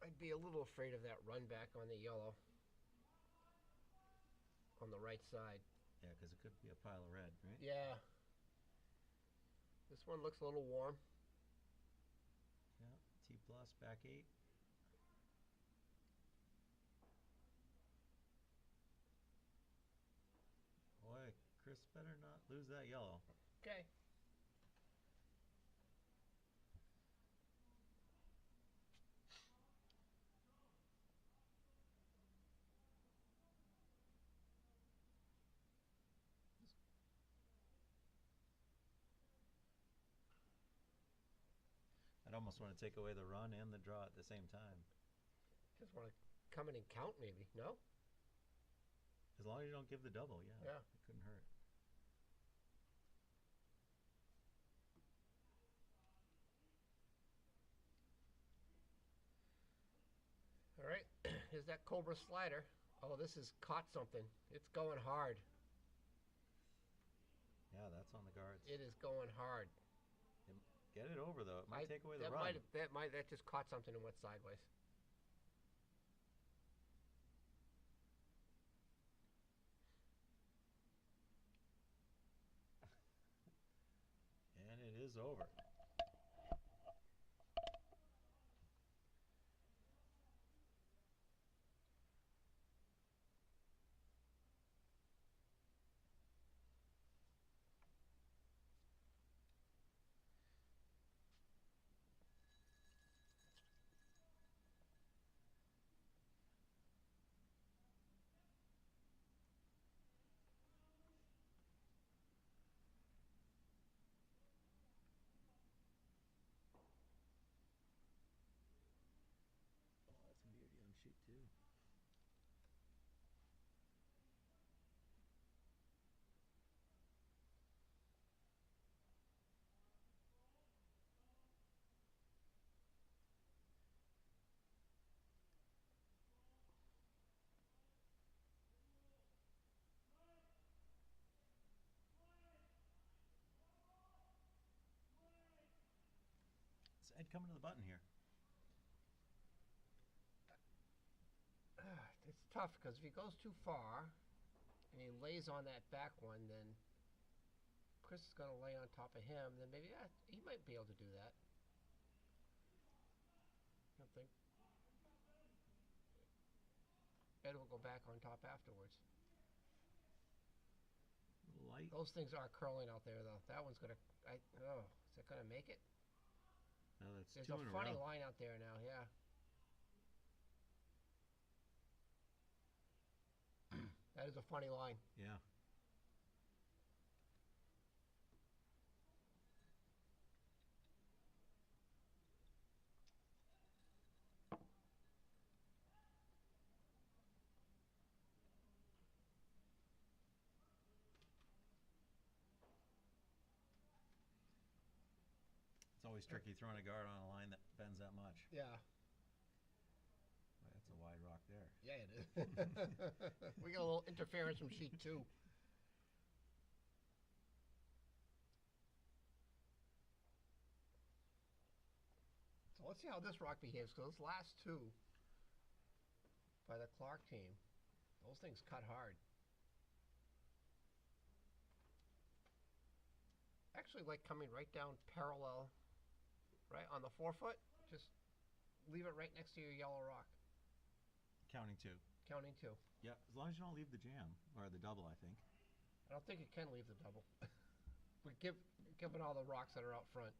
I'd be a little afraid of that run back on the yellow. On the right side. Yeah, because it could be a pile of red, right? Yeah. This one looks a little warm. Yeah. T plus, back 8. Boy, Chris better not lose that yellow. Okay. I'd almost want to take away the run and the draw at the same time. Just want to come in and count maybe, no? As long as you don't give the double, yeah. Yeah. It couldn't hurt. All right. Here's that Cobra slider. Oh, this has caught something. It's going hard. Yeah, that's on the guards. It is going hard. Get it over though. It might take away the run. That just caught something and went sideways. And it is over. Oh, that's a beauty on sheet 2. Is Ed coming to the button here? It's tough because if he goes too far and he lays on that back one, then Chris is going to lay on top of him. Then maybe he might be able to do that. I don't think Ed will go back on top afterwards. Light. Those things are curling out there, though. That one's gonna. Is it gonna make it? No, that's There's two a in a funny row. line out there now. Yeah. That is a funny line. Yeah. It's always tricky throwing a guard on a line that bends that much. Yeah. Boy, that's a wide rock there. Yeah, it is. We got a little interference from sheet 2. So let's see how this rock behaves. Because those last two by the Clark team, those things cut hard. Actually, like coming right down parallel, right on the forefoot. Just leave it right next to your yellow rock. Counting 2. Counting 2. Yeah, as long as you don't leave the jam or the double, I think. I don't think it can leave the double. But given all the rocks that are out front.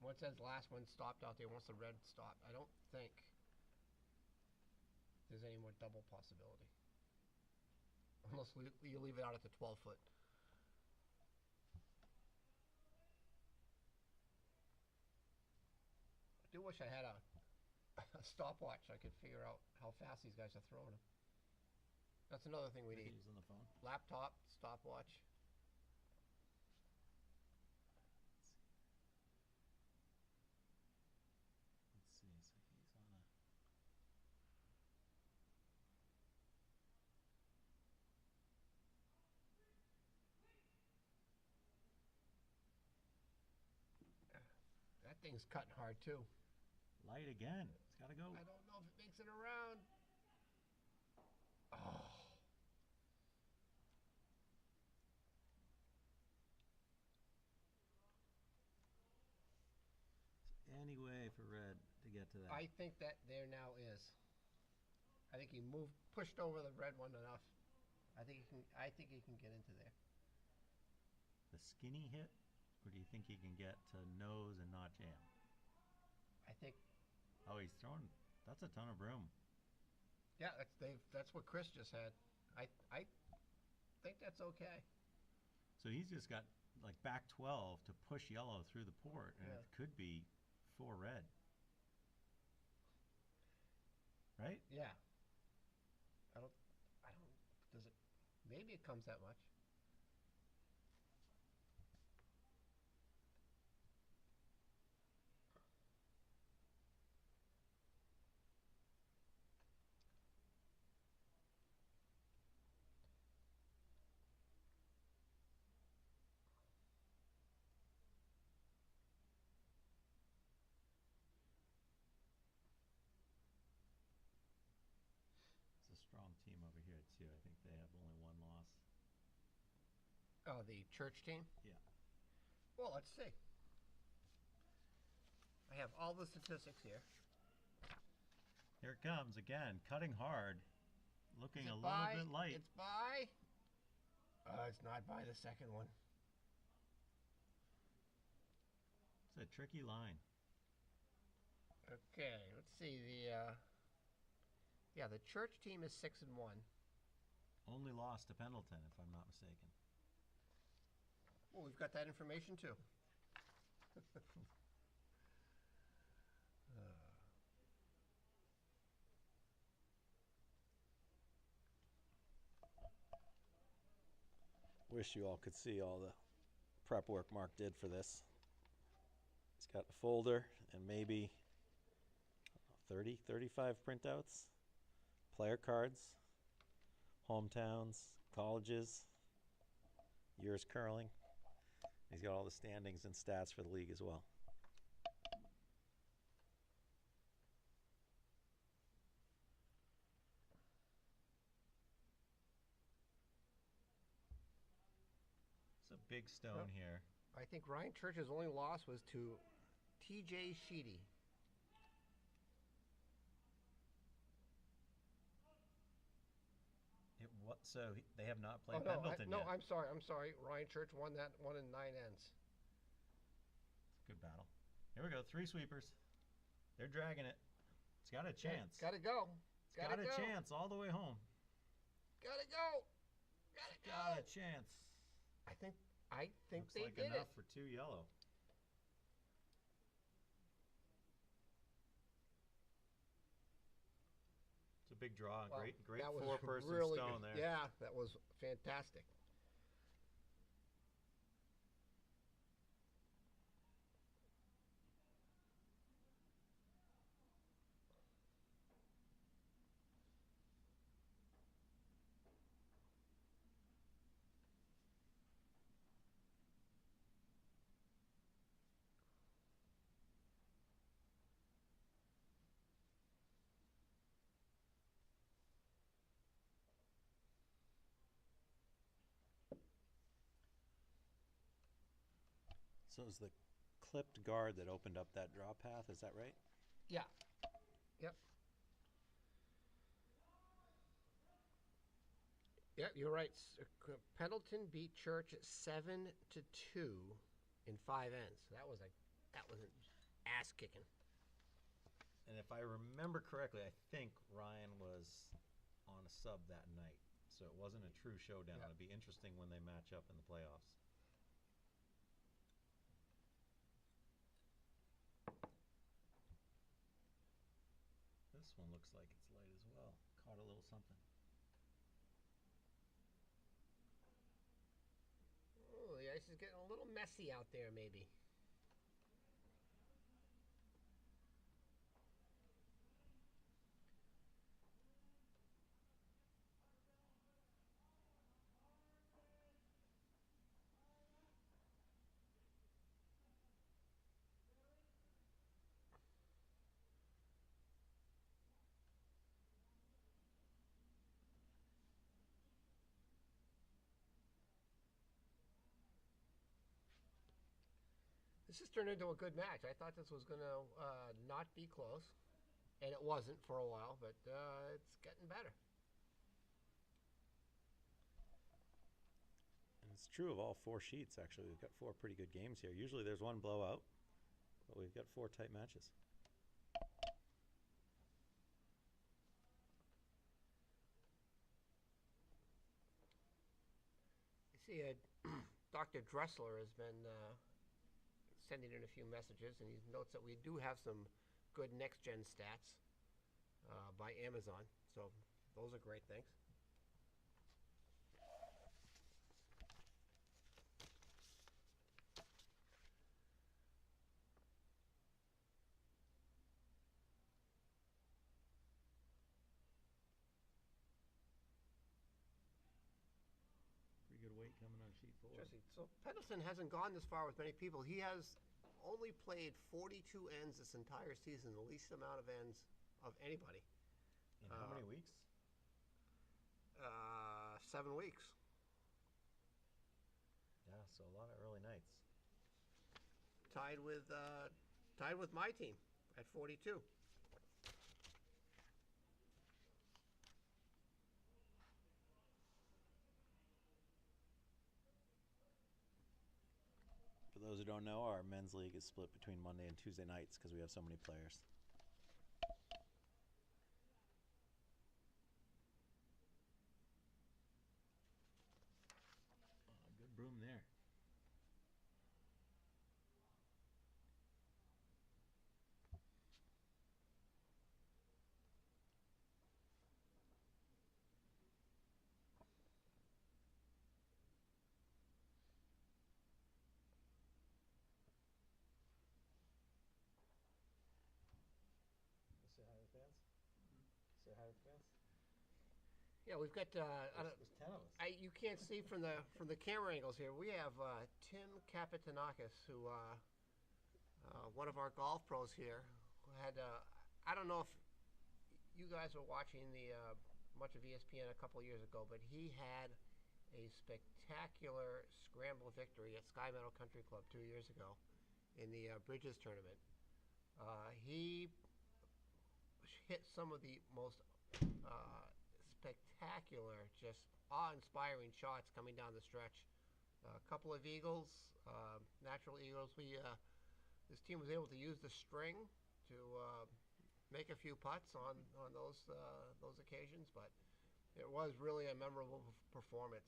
Once that last one stopped out there, once the red stopped, I don't think there's any more double possibility. Unless you leave it out at the 12-foot. I do wish I had a stopwatch. I could figure out how fast these guys are throwing them. That's another thing we need. Using the phone. Laptop, stopwatch. Let's see. So he's on a. That thing's cutting hard too. Light again. It's got to go. I don't know if it makes it around. Oh. Any way for red to get to that? I think that there now is. I think he pushed over the red one enough. I think he can get into there. The skinny hit, or do you think he can get to nose and not jam? I think. Oh, he's throwing. That's a ton of room. Yeah, that's what Chris just had. I think that's okay. So he's just got like back 12 to push yellow through the port, and Yeah. it could be 4 red. Right? Yeah. I don't. Does it? Maybe it comes that much. It's a strong team over here too. I think they have only 1 loss. Oh, the church team? Yeah. Well, let's see. I have all the statistics here. Here it comes again, cutting hard, looking a little by? bit light. It's by. It's not by the second one. It's a tricky line. Okay, let's see the church team is 6-1. Only lost to Pendleton, if I'm not mistaken. Well, we've got that information too. Wish you all could see all the prep work Mark did for this. He's got a folder and maybe 30, 35 printouts, player cards, hometowns, colleges, years curling. He's got all the standings and stats for the league as well. big stone here. I think Ryan Church's only loss was to T.J. Sheedy. They have not played no, Pendleton no, yet. I'm sorry. Ryan Church won that one in 9 ends. It's a good battle. Here we go, 3 sweepers. They're dragging it. It's got a chance. Gotta go. It's got a chance all the way home. Gotta go. Got a chance. I think Looks they like did enough it. for 2 yellow. It's a big draw. Wow, Great that was 4-person really stone good. there. Yeah, that was fantastic. So it was the clipped guard that opened up that draw path, is that right? Yeah. Yep. Yeah, you're right. Pendleton beat Church 7-2 in 5 ends. That was an ass kicking. And if I remember correctly, I think Ryan was on a sub that night. So it wasn't a true showdown. Yeah. It'll be interesting when they match up in the playoffs. This one looks like it's light as well. Caught a little something. Oh, the ice is getting a little messy out there, maybe. This has turned into a good match. I thought this was going to not be close, and it wasn't for a while, but it's getting better. And it's true of all 4 sheets, actually. We've got 4 pretty good games here. Usually there's one blowout, but we've got 4 tight matches. You see, Dr. Dressler has been sending in a few messages, and he notes that we do have some good next-gen stats by Amazon, so those are great things. Pretty good weight coming on sheet 4. Interesting. So Pendleton hasn't gone this far with many people. He has only played 42 ends this entire season, the least amount of ends of anybody. In how many weeks? 7 weeks. Yeah, so a lot of early nights. Tied with my team at 42. For those who don't know, our men's league is split between Monday and Tuesday nights because we have so many players. Good broom there. Say hi to the fans. Say hi to the fans. Yeah, we've got. There's 10 of us. You can't see from the camera angles here. We have Tim Kapitanakis, who one of our golf pros here, who had. I don't know if you guys were watching the much of ESPN a couple years ago, but he had a spectacular scramble victory at Sky Meadow Country Club 2 years ago in the Bridges tournament. He hit some of the most spectacular, just awe-inspiring shots coming down the stretch. A couple of eagles, natural eagles. This team was able to use the string to make a few putts on those occasions, but it was really a memorable performance.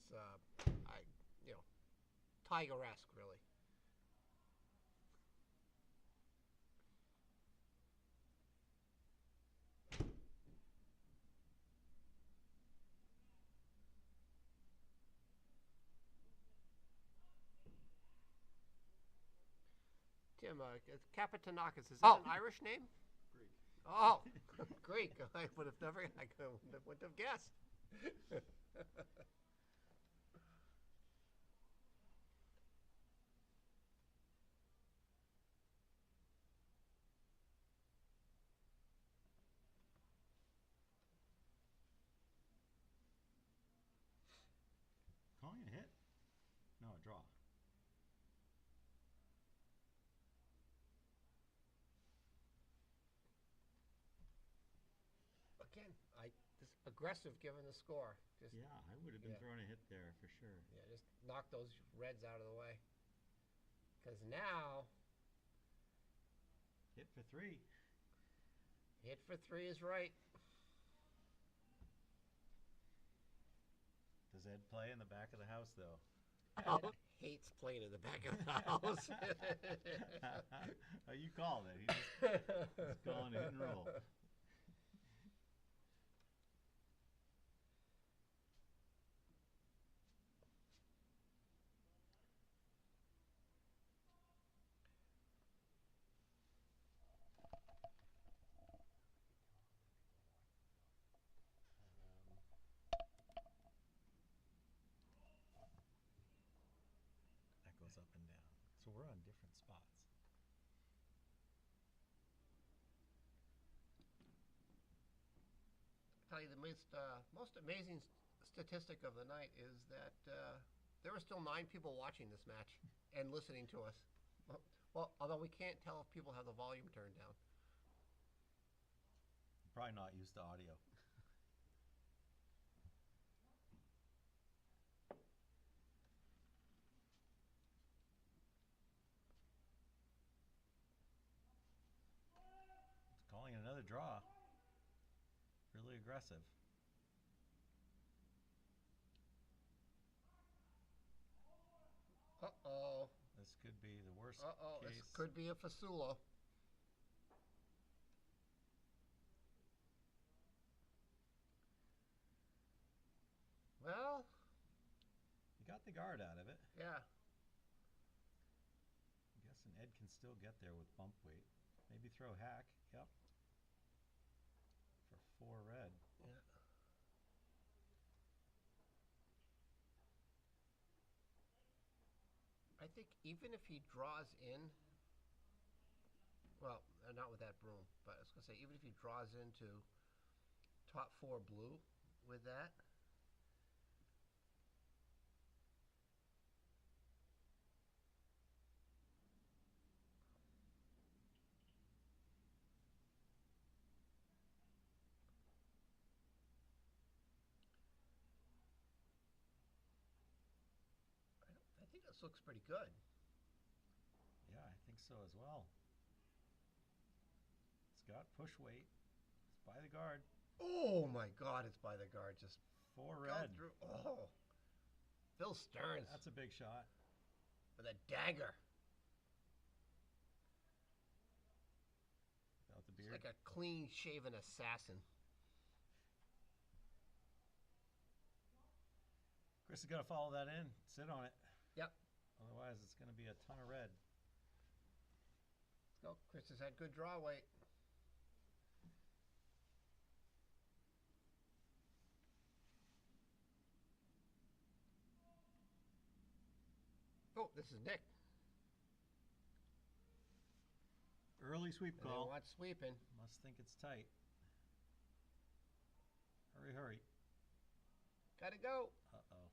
Tiger-esque, really. Tim, K.BURGESS, is that an Irish name? Greek. Oh, Greek. I wouldn't have guessed. Calling it a hit? No, a draw. Again, just aggressive given the score. Just, Yeah, I would have been Yeah. throwing a hit there for sure. yeah, just knock those reds out of the way. Because now, Hit for 3. hit for 3 is right. Does Ed play in the back of the house, though? Ed hates playing in the back of the house. Oh, you called it. He's calling a hit and roll. That goes up and down. So we're on different spots. Tell you the most amazing statistic of the night is that there were still 9 people watching this match and listening to us. Well, although we can't tell if people have the volume turned down. Probably not used to audio. It's calling another draw. Really aggressive. Uh-oh. This could be the worst Uh-oh. case. This could be a Fasulo. Well, You got the guard out of it. yeah. I'm guessing Ed can still get there with bump weight. Maybe throw hack. Yep. For 4 red. Yeah. I think even if he draws in, well, not with that broom, but I was going to say, even if he draws into top 4 blue with that, I think this looks pretty good. Yeah, I think so as well. It's got push weight. It's by the guard. Oh my God, it's by the guard. Just 4 go red. through. Oh, Phil Stearns That's a big shot. with a dagger. Without the It's beard. like a clean-shaven assassin. Chris is going to follow that in. Sit on it. Yep. Otherwise, it's going to be a ton of red. Let's go. Chris has had good draw weight. Oh, this is Nick. Early sweep And they call. want sweeping. Must think it's tight. Hurry, hurry. Gotta go. Uh-oh.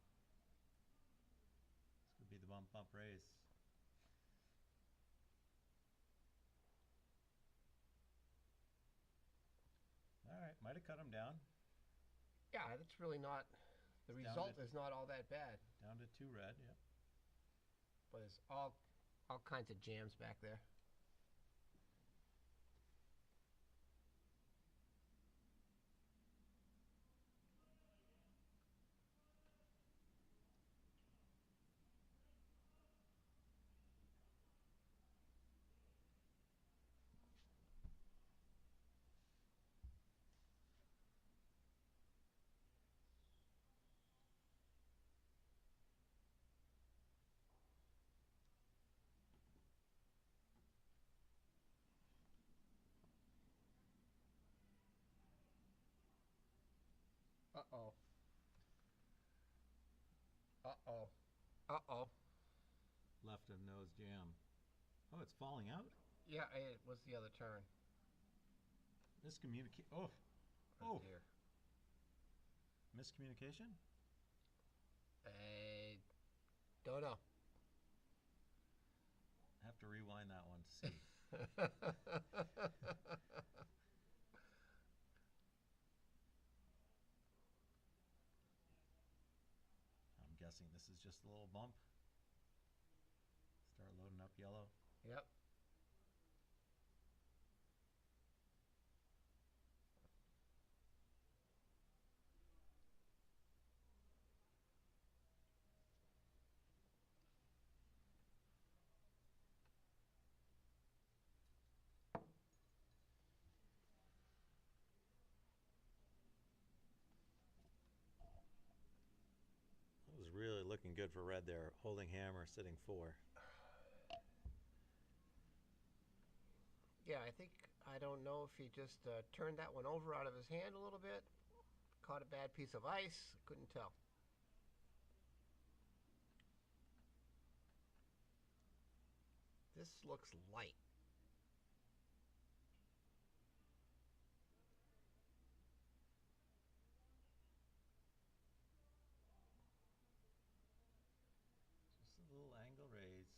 bump, bump, raise. All right, might have cut him down. Yeah, that's really not. The It's down result to- is not all that bad, Down to 2 red, yep. but there's all kinds of jams back there. Uh-oh. Uh-oh. Uh-oh. Left of nose jam. Oh, it's falling out? Yeah, it was the other turn. Oh, Oh, Oh. dear. miscommunication? I don't know. Have to rewind that one to see. I'm guessing this is just a little bump. Start loading up yellow. Yep. It was really looking good for red there. Holding hammer, sitting 4. Yeah, I don't know if he just turned that one over out of his hand a little bit, caught a bad piece of ice, couldn't tell. This looks light. Just a little angle raise.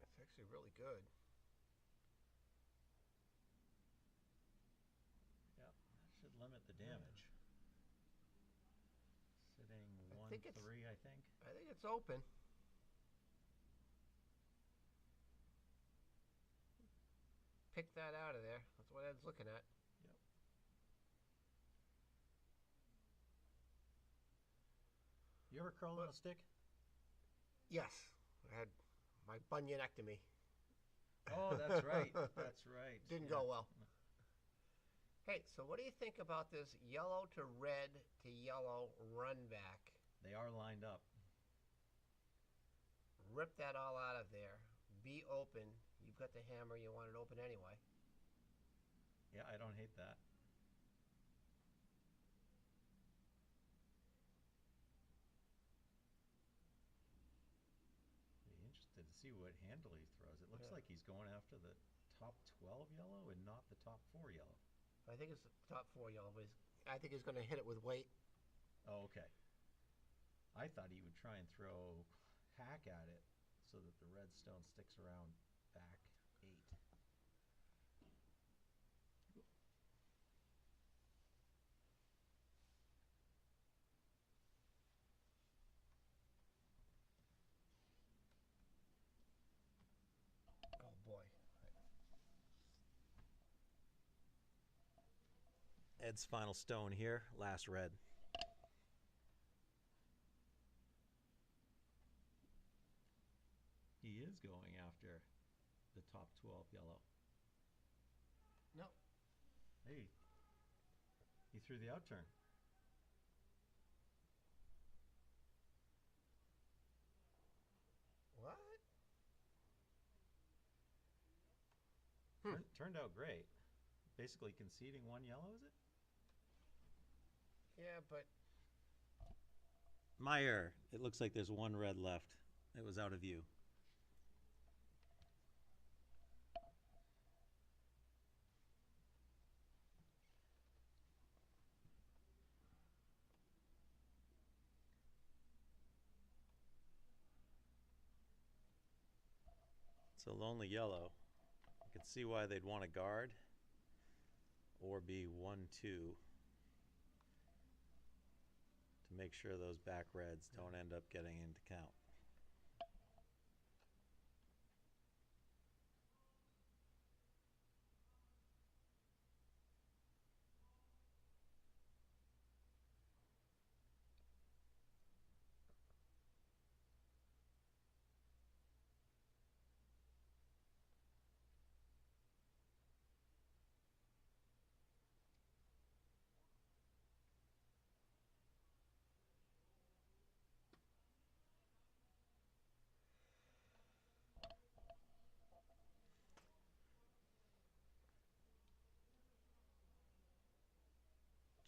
It's actually really good. Yep, should limit the damage. Sitting I 1-3, think it's- I think. I think it's open. Pick that out of there. That's what Ed's looking at. Yep. You ever curl on a stick? Yes, I had my bunionectomy. Oh, that's right. That's right. Didn't Yeah. go well. Hey, so what do you think about this yellow to red to yellow run back? They are lined up. Rip that all out of there. Be open. You've got the hammer. You want it open anyway. Yeah, I don't hate that. Be interested to see what handle he throws. It looks Yeah. like he's going after the top 12 yellow and not the top 4 yellow. I think it's the top 4 yellow, but I think he's going to hit it with weight. Oh, okay. I thought he would try and throw hack at it so that the red stone sticks around back 8. Oh boy. Ed's final stone here, last red. He is going after the top 12 yellow. No. Hey, he threw the outturn. What? Turned out great. Basically conceding 1 yellow, is it? Yeah, but My error. It looks like there's 1 red left. It was out of view. It's a lonely yellow. I can see why they'd want to guard or be 1-2 to make sure those back reds don't end up getting into count.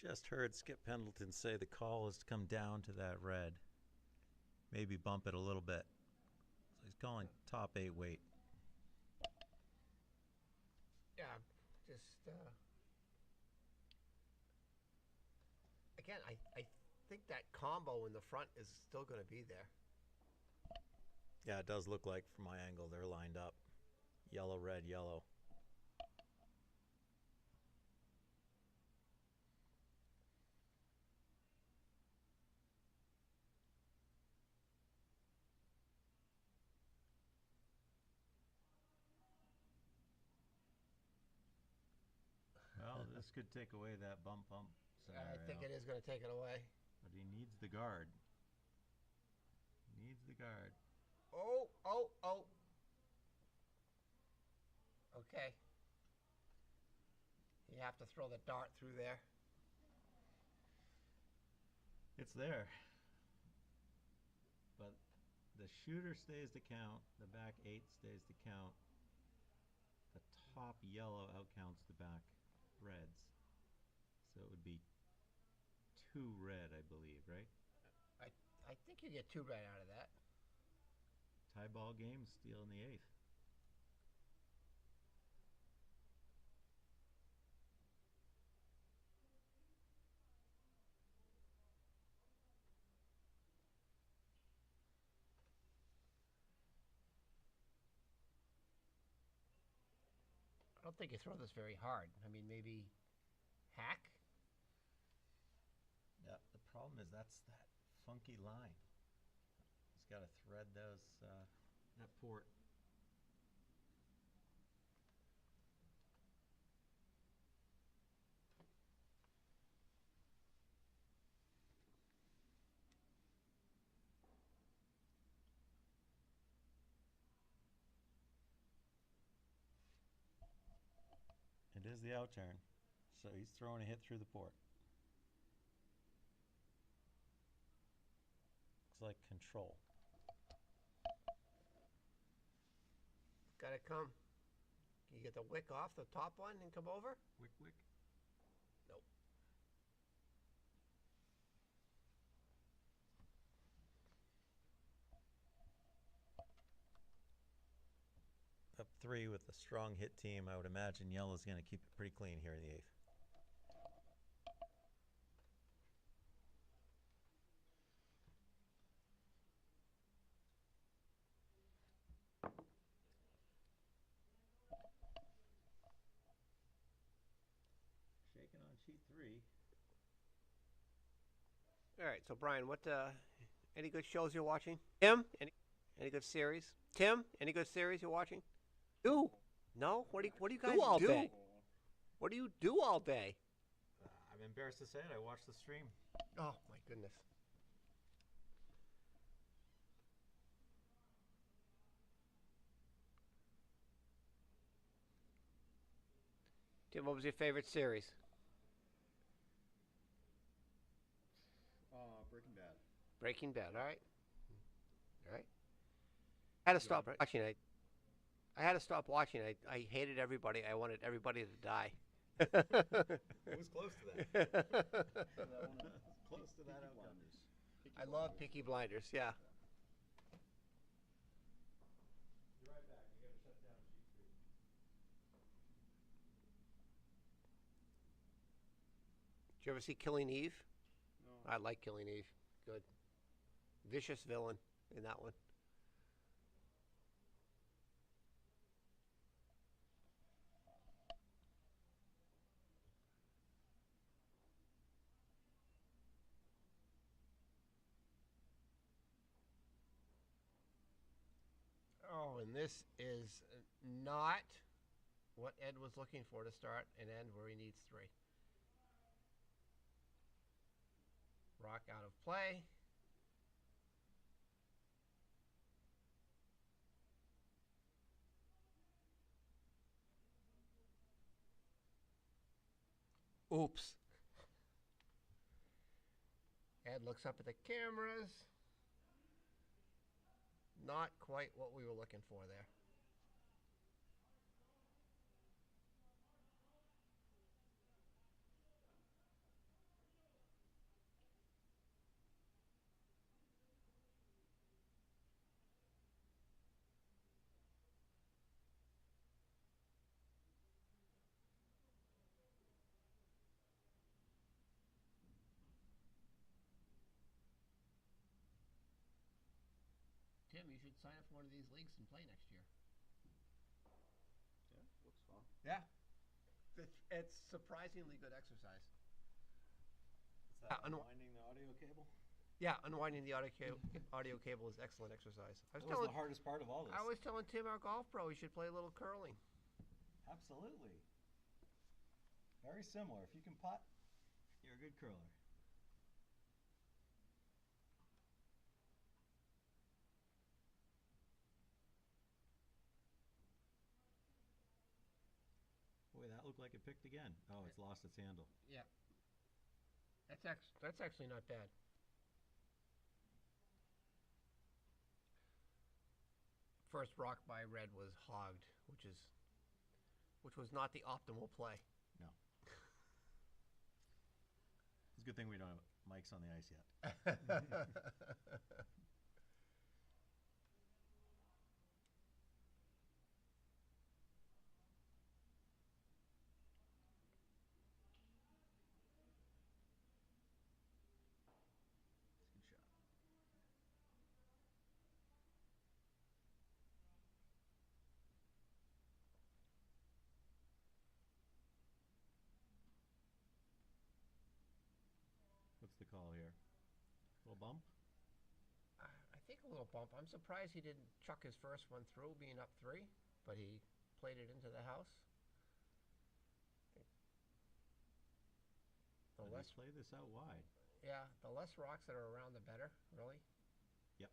Just heard Skip Pendleton say the call is to come down to that red. Maybe bump it a little bit. So he's calling top 8 weight. Yeah, just again, I think that combo in the front is still going to be there. Yeah, it does look like from my angle they're lined up. Yellow, red, yellow. Well, this could take away that bump scenario. I think it is going to take it away. But he needs the guard. Needs the guard. Oh, oh, oh. Okay. You have to throw the dart through there. It's there. But the shooter stays to count. The back 8 stays to count. The top yellow outcounts the back reds. So it would be 2 red, I believe, right? I think you get 2 red out of that. Tie ball game, steal in the 8th. I don't think you throw this very hard. I mean, maybe hack? Yeah, the problem is that's that funky line. He's got to thread those, that port. It is the outturn. So he's throwing a hit through the port. Looks like control. Gotta come. Can you get the wick off the top one and come over? Wick, wick. Nope. Up 3 with a strong hit team. I would imagine yellow's going to keep it pretty clean here in the 8th. Shaking on sheet 3. All right, so Brian, what any good shows you're watching? Tim, any good series? Tim, any good series you're watching? Do? No? What do you guys do all day? What do you do all day? I'm embarrassed to say it. I watched the stream. Oh my goodness. Tim, what was your favorite series? Breaking Bad. Breaking Bad. All right. All right. I had to stop watching. I had to stop watching. I hated everybody. I wanted everybody to die. It was close to that. Close to that outcome. I love Peaky Blinders. Yeah. Be right back. I gotta shut down sheet 3. Did you ever see Killing Eve? No. I like Killing Eve. Good. Vicious villain in that one. when this is not what Ed was looking for to start an end where he needs 3. Rock out of play. Oops. Ed looks up at the cameras. Not quite what we were looking for there. Tim, you should sign up for one of these leagues and play next year. Yeah, looks fun. Yeah. It's surprisingly good exercise. Is that unwinding the audio cable? Yeah, unwinding the audio cable is excellent exercise. That was the hardest part of all this. I was telling Tim, our golf pro, he should play a little curling. Absolutely. Very similar. If you can putt, you're a good curler. Boy, that looked like it picked again. Oh, it's lost its handle. Yeah. That's actually not bad. First rock by Red was hogged, which was not the optimal play. No. It's a good thing we don't have mics on the ice yet. Good shot. What's the call here? A little bump? I think a little bump. I'm surprised he didn't chuck his first one through, being up 3, but he played it into the house. The But less play this out wide. Yeah, the less rocks that are around, the better, really. Yep.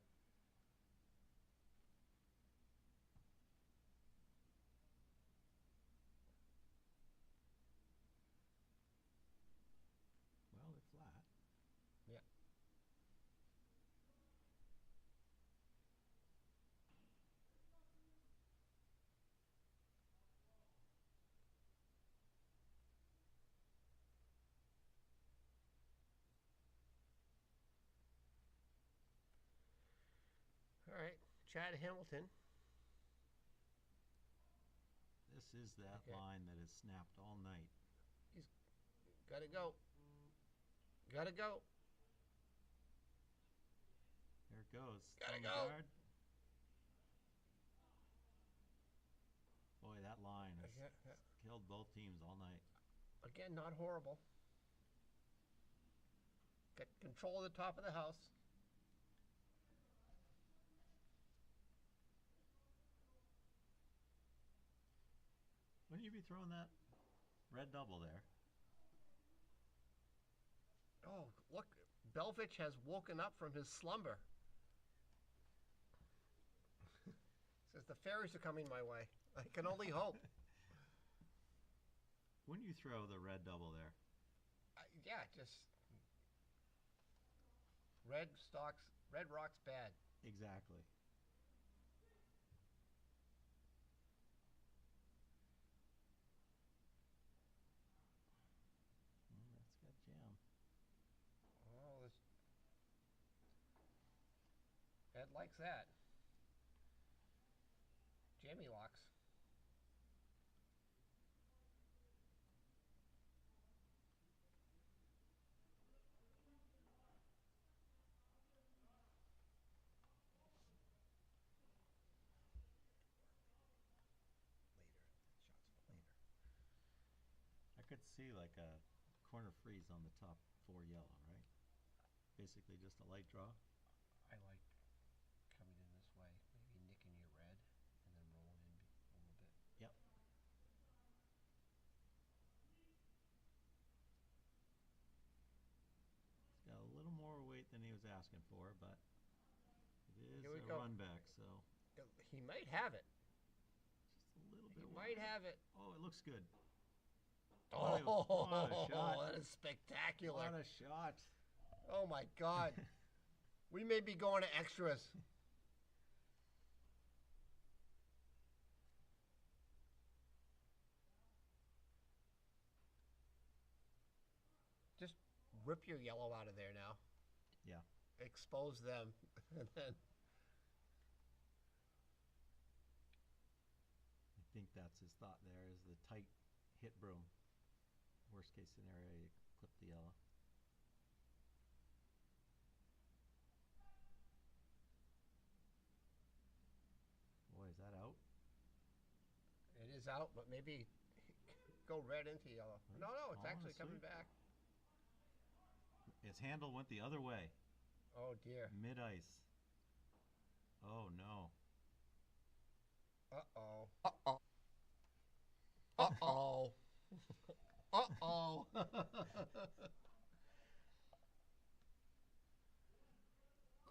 Well, they're flat. Yeah. All right, Chad Hamilton. This is that Okay. line that has snapped all night. He's got to go. Got to go. There it goes. Gotta On the go. guard. Boy, that line has killed both teams all night. Again, not horrible. Get control of the top of the house. Wouldn't you be throwing that red double there? Oh, look. Belvich has woken up from his slumber. Says the fairies are coming my way. I can only hope. Wouldn't you throw the red double there? Yeah, just red rocks bad. Exactly. That's got jam. Oh, Ed likes that. Jamie locks. I could see like a corner freeze on the top 4 yellow, right? Basically just a light draw. I like coming in this way, maybe nicking your red, asking for, but it is Here we a go. run back, so He might have it. just a little bit. He might have it. Oh, it looks good. Oh, what a shot. that is spectacular. What a shot. Oh my God. We may be going to extras. Just rip your yellow out of there now. Yeah. Expose them. And then I think that's his thought there is the tight hit broom. Worst case scenario, you clip the yellow. Boy, is that out? it is out, but maybe go red into yellow. Well, No, it's it's actually falling coming asleep. back. His handle went the other way. Oh dear. Mid ice. Oh no. Uh-oh. Uh-oh. Uh-oh. Uh-oh.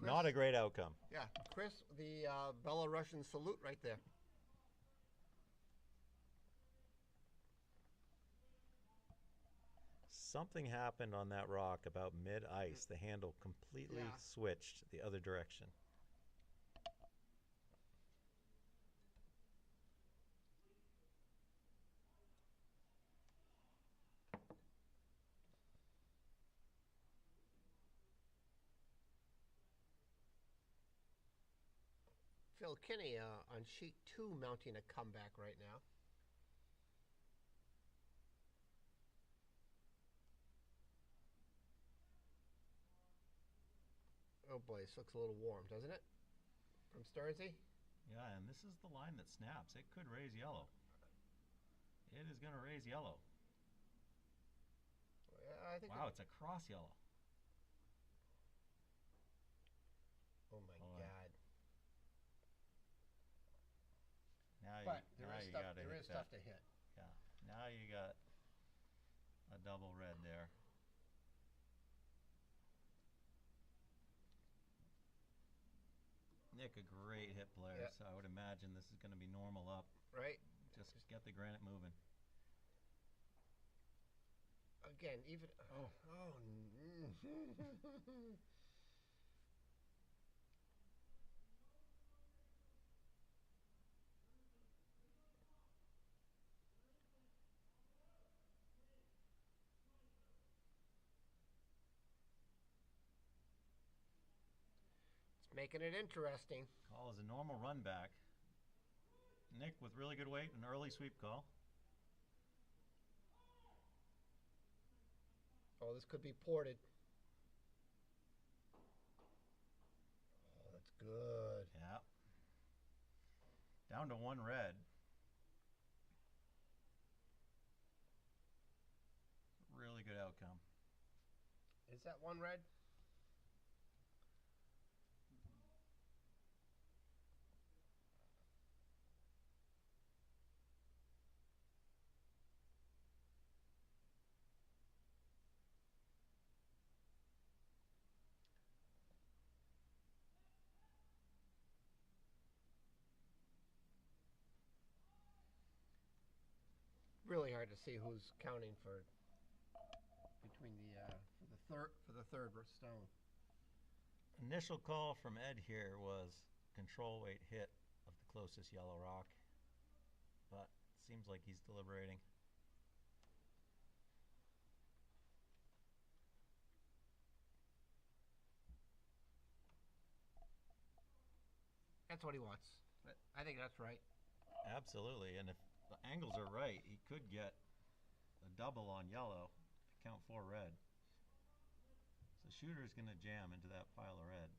Not a great outcome. Yeah, Chris, the Belarusian salute right there. Something happened on that rock about mid-ice. The handle completely Yeah. switched the other direction. Phil Kinney on sheet 2 mounting a comeback right now. Oh boy, this looks a little warm, doesn't it? From Stearnsy? Yeah, and this is the line that snaps. It could raise yellow. It is going to raise yellow. Yeah, I think. Wow, it's a cross yellow. Oh my Boy. God! Now But you, there now is you stuff. gotta There hit is that. stuff to hit. Yeah. Now you got a double red there. Nick, a great hit player, Yeah. so I would imagine this is going to be normal up. Right. Just get the granite moving. Again, even. Oh. Oh. It's making it interesting. Call is a normal run back. Nick with really good weight, an early sweep call. Oh, this could be ported. Oh, that's good. Yeah. Down to one red. Really good outcome. Is that one red? Really hard to see who's counting for between the for the third stone. Initial call from Ed here was control weight hit of the closest yellow rock, but it seems like he's deliberating. That's what he wants. I think that's right. Absolutely, and if the angles are right, he could get a double on yellow, count 4 red. So shooter's going to jam into that pile of red.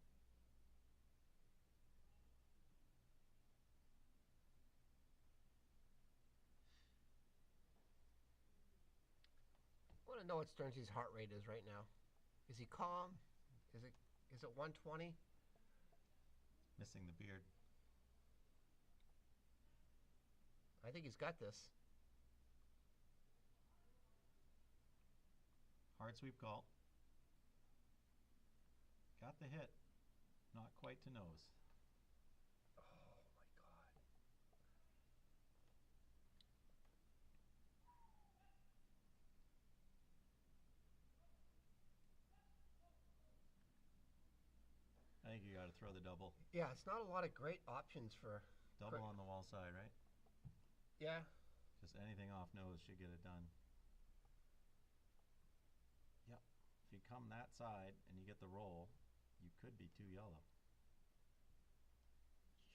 I want to know what Stearnsy's heart rate is right now. Is he calm? Is it 120? Missing the beard. I think he's got this. Hard sweep call. Got got the hit. Not quite to nose. Oh my God. I think you got to throw the double. Yeah, it's not a lot of great options for. Double on the wall side, right? Yeah. Just anything off nose should get it done. Yep. If you come that side and you get the roll, you could be too yellow.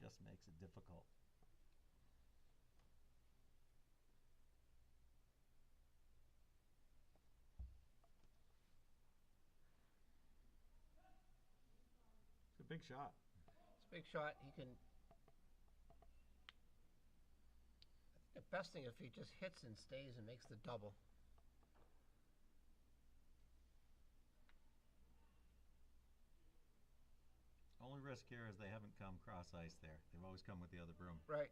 Just makes it difficult. It's a big shot. It's a big shot. He can. I think the best thing if he just hits and stays and makes the double. Only risk here is they haven't come cross ice there. They've always come with the other broom. Right.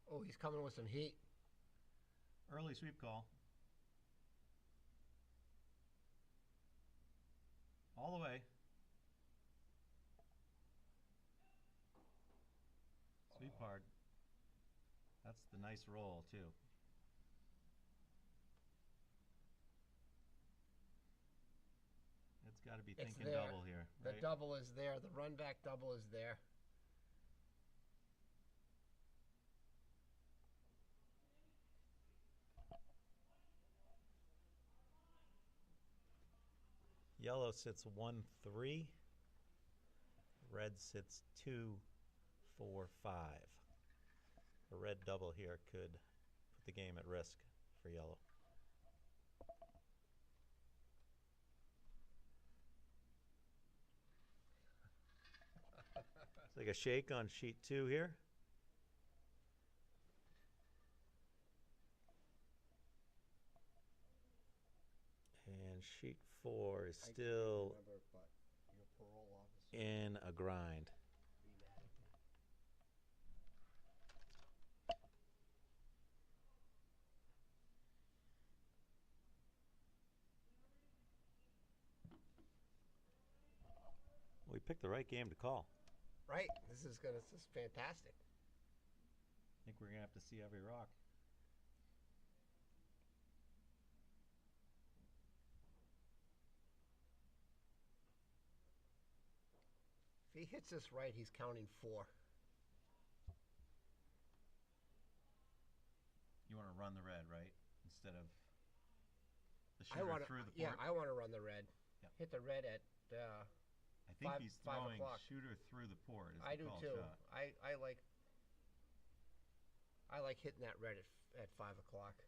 Oh, he's coming with some heat. Early sweep call. All the way. Sweep hard. That's the nice roll, too. It's got to be thinking there. double here, The right? double is there. The run back double is there. Yellow sits 1-3. Red sits 2-4-5. A red double here could put the game at risk for yellow. It's like a shake on sheet 2 here. And sheet 4 is still in a grind. We picked the right game to call. Right. This is fantastic. I think we're going to have to see every rock. If he hits this right, he's counting 4. You want to run the red, right? Instead of the I shooter want to. through the port. Yeah, I want to run the red. Yep. Hit the red at. I think 5 he's throwing o'clock. shooter through the port is I the do call too. shot. I like hitting that red at 5 o'clock.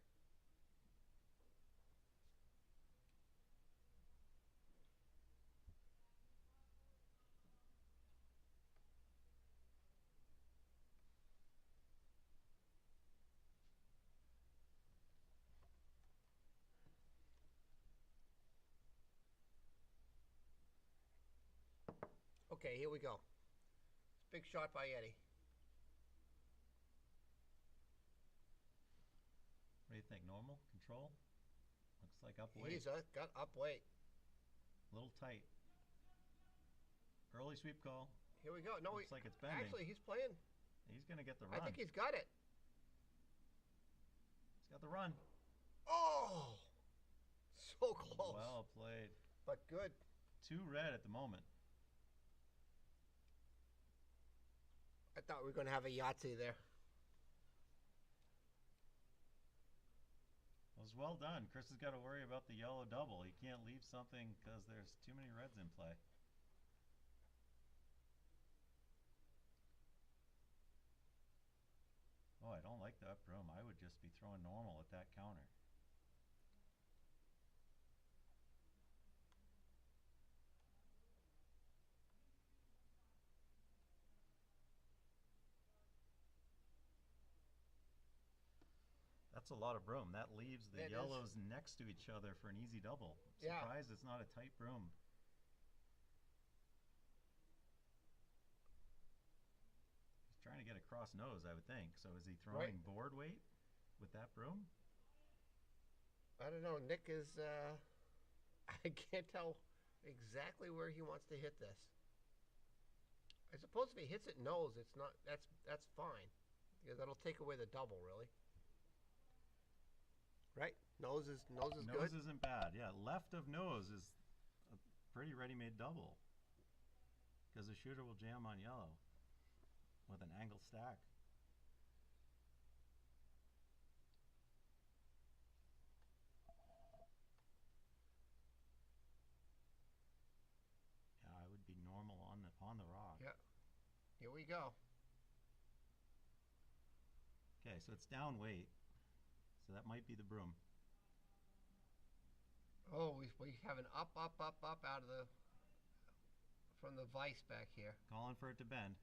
Okay, here we go. Big shot by Eddie. What do you think? Normal? Control? Looks like up weight. He's got up weight. A little tight. Early sweep call. Here we go. No, Looks like it's bending. actually, he's playing. He's going to get the run. I think he's got it. He's got the run. Oh, so close. Well played. But good. 2 red at the moment. I thought we were going to have a Yahtzee there. It was well done. Chris has got to worry about the yellow double. He can't leave something because there's too many reds in play. Oh, I don't like the up broom. I would just be throwing normal at that counter. That's a lot of broom. That leaves the It is. yellows next to each other for an easy double. Yeah. Surprised it's not a tight broom. He's trying to get across nose, I would think. So is he throwing board weight with that broom? I don't know. Nick is, I can't tell exactly where he wants to hit this. I suppose if he hits it nose, it's not, that's fine. Because that'll take away the double, really. Right? Nose is good. Nose isn't bad. Yeah, left of nose is a pretty ready-made double. Because the shooter will jam on yellow with an angle stack. Yeah, I would be normal on the rock. Yeah. Here we go. Okay, so it's down weight. So that might be the broom. Oh, we have an up out of the, from the vise back here. Calling for it to bend.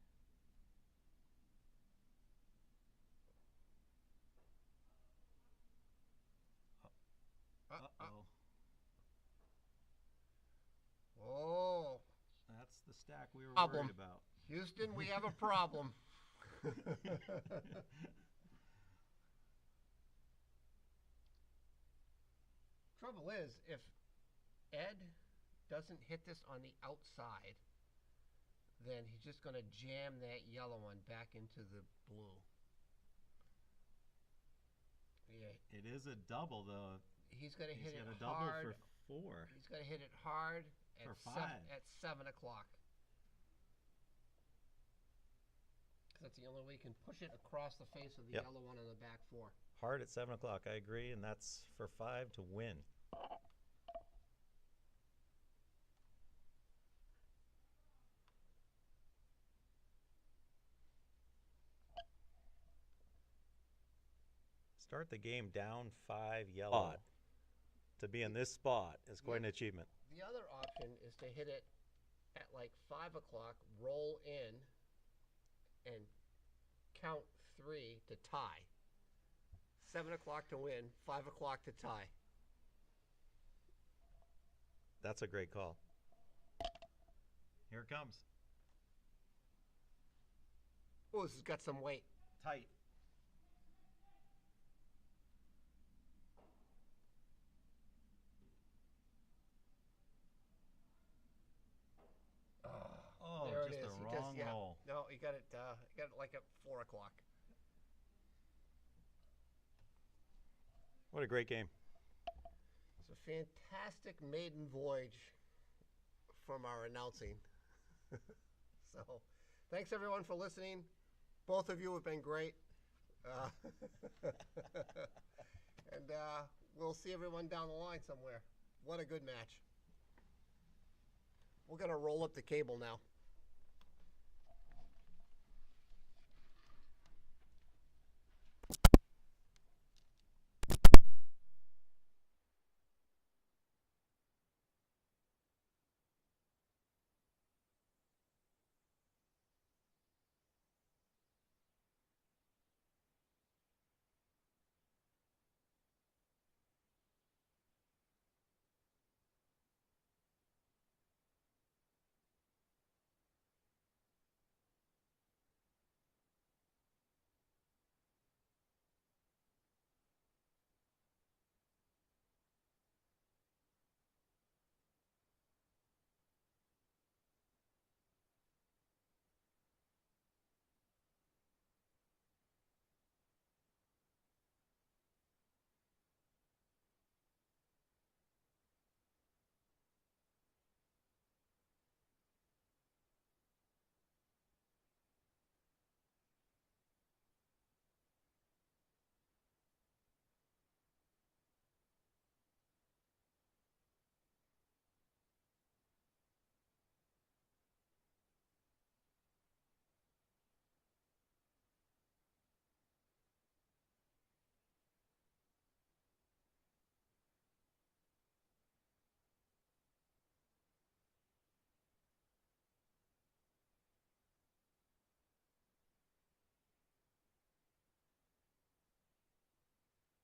Uh-oh. Oh. That's the stack we were Problem. worried about. Houston, we have a problem. Trouble is, if Ed doesn't hit this on the outside, then he's just going to jam that yellow one back into the blue. Yeah. It is a double, though. He's going to hit it got a double hard. for 4. He's going to hit it hard at For 5. At 7 o'clock. Because that's the only way you can push it across the face of the Yep. yellow one on the back 4. Hard at 7 o'clock, I agree, and that's for 5 to win. Start the game down 5 yellow. To be in this spot is quite an achievement. The other option is to hit it at like 5 o'clock, roll in, and count 3 to tie. 7 o'clock to win, 5 o'clock to tie. That's a great call. Here it comes. Oh, this has got some weight. Tight. Oh, There just it is. a He wrong yeah. roll. No, he got it like at 4 o'clock. What a great game. It's a fantastic maiden voyage from our announcing. So, thanks everyone for listening. Both of you have been great. And we'll see everyone down the line somewhere. What a good match. We're going to roll up the cable now.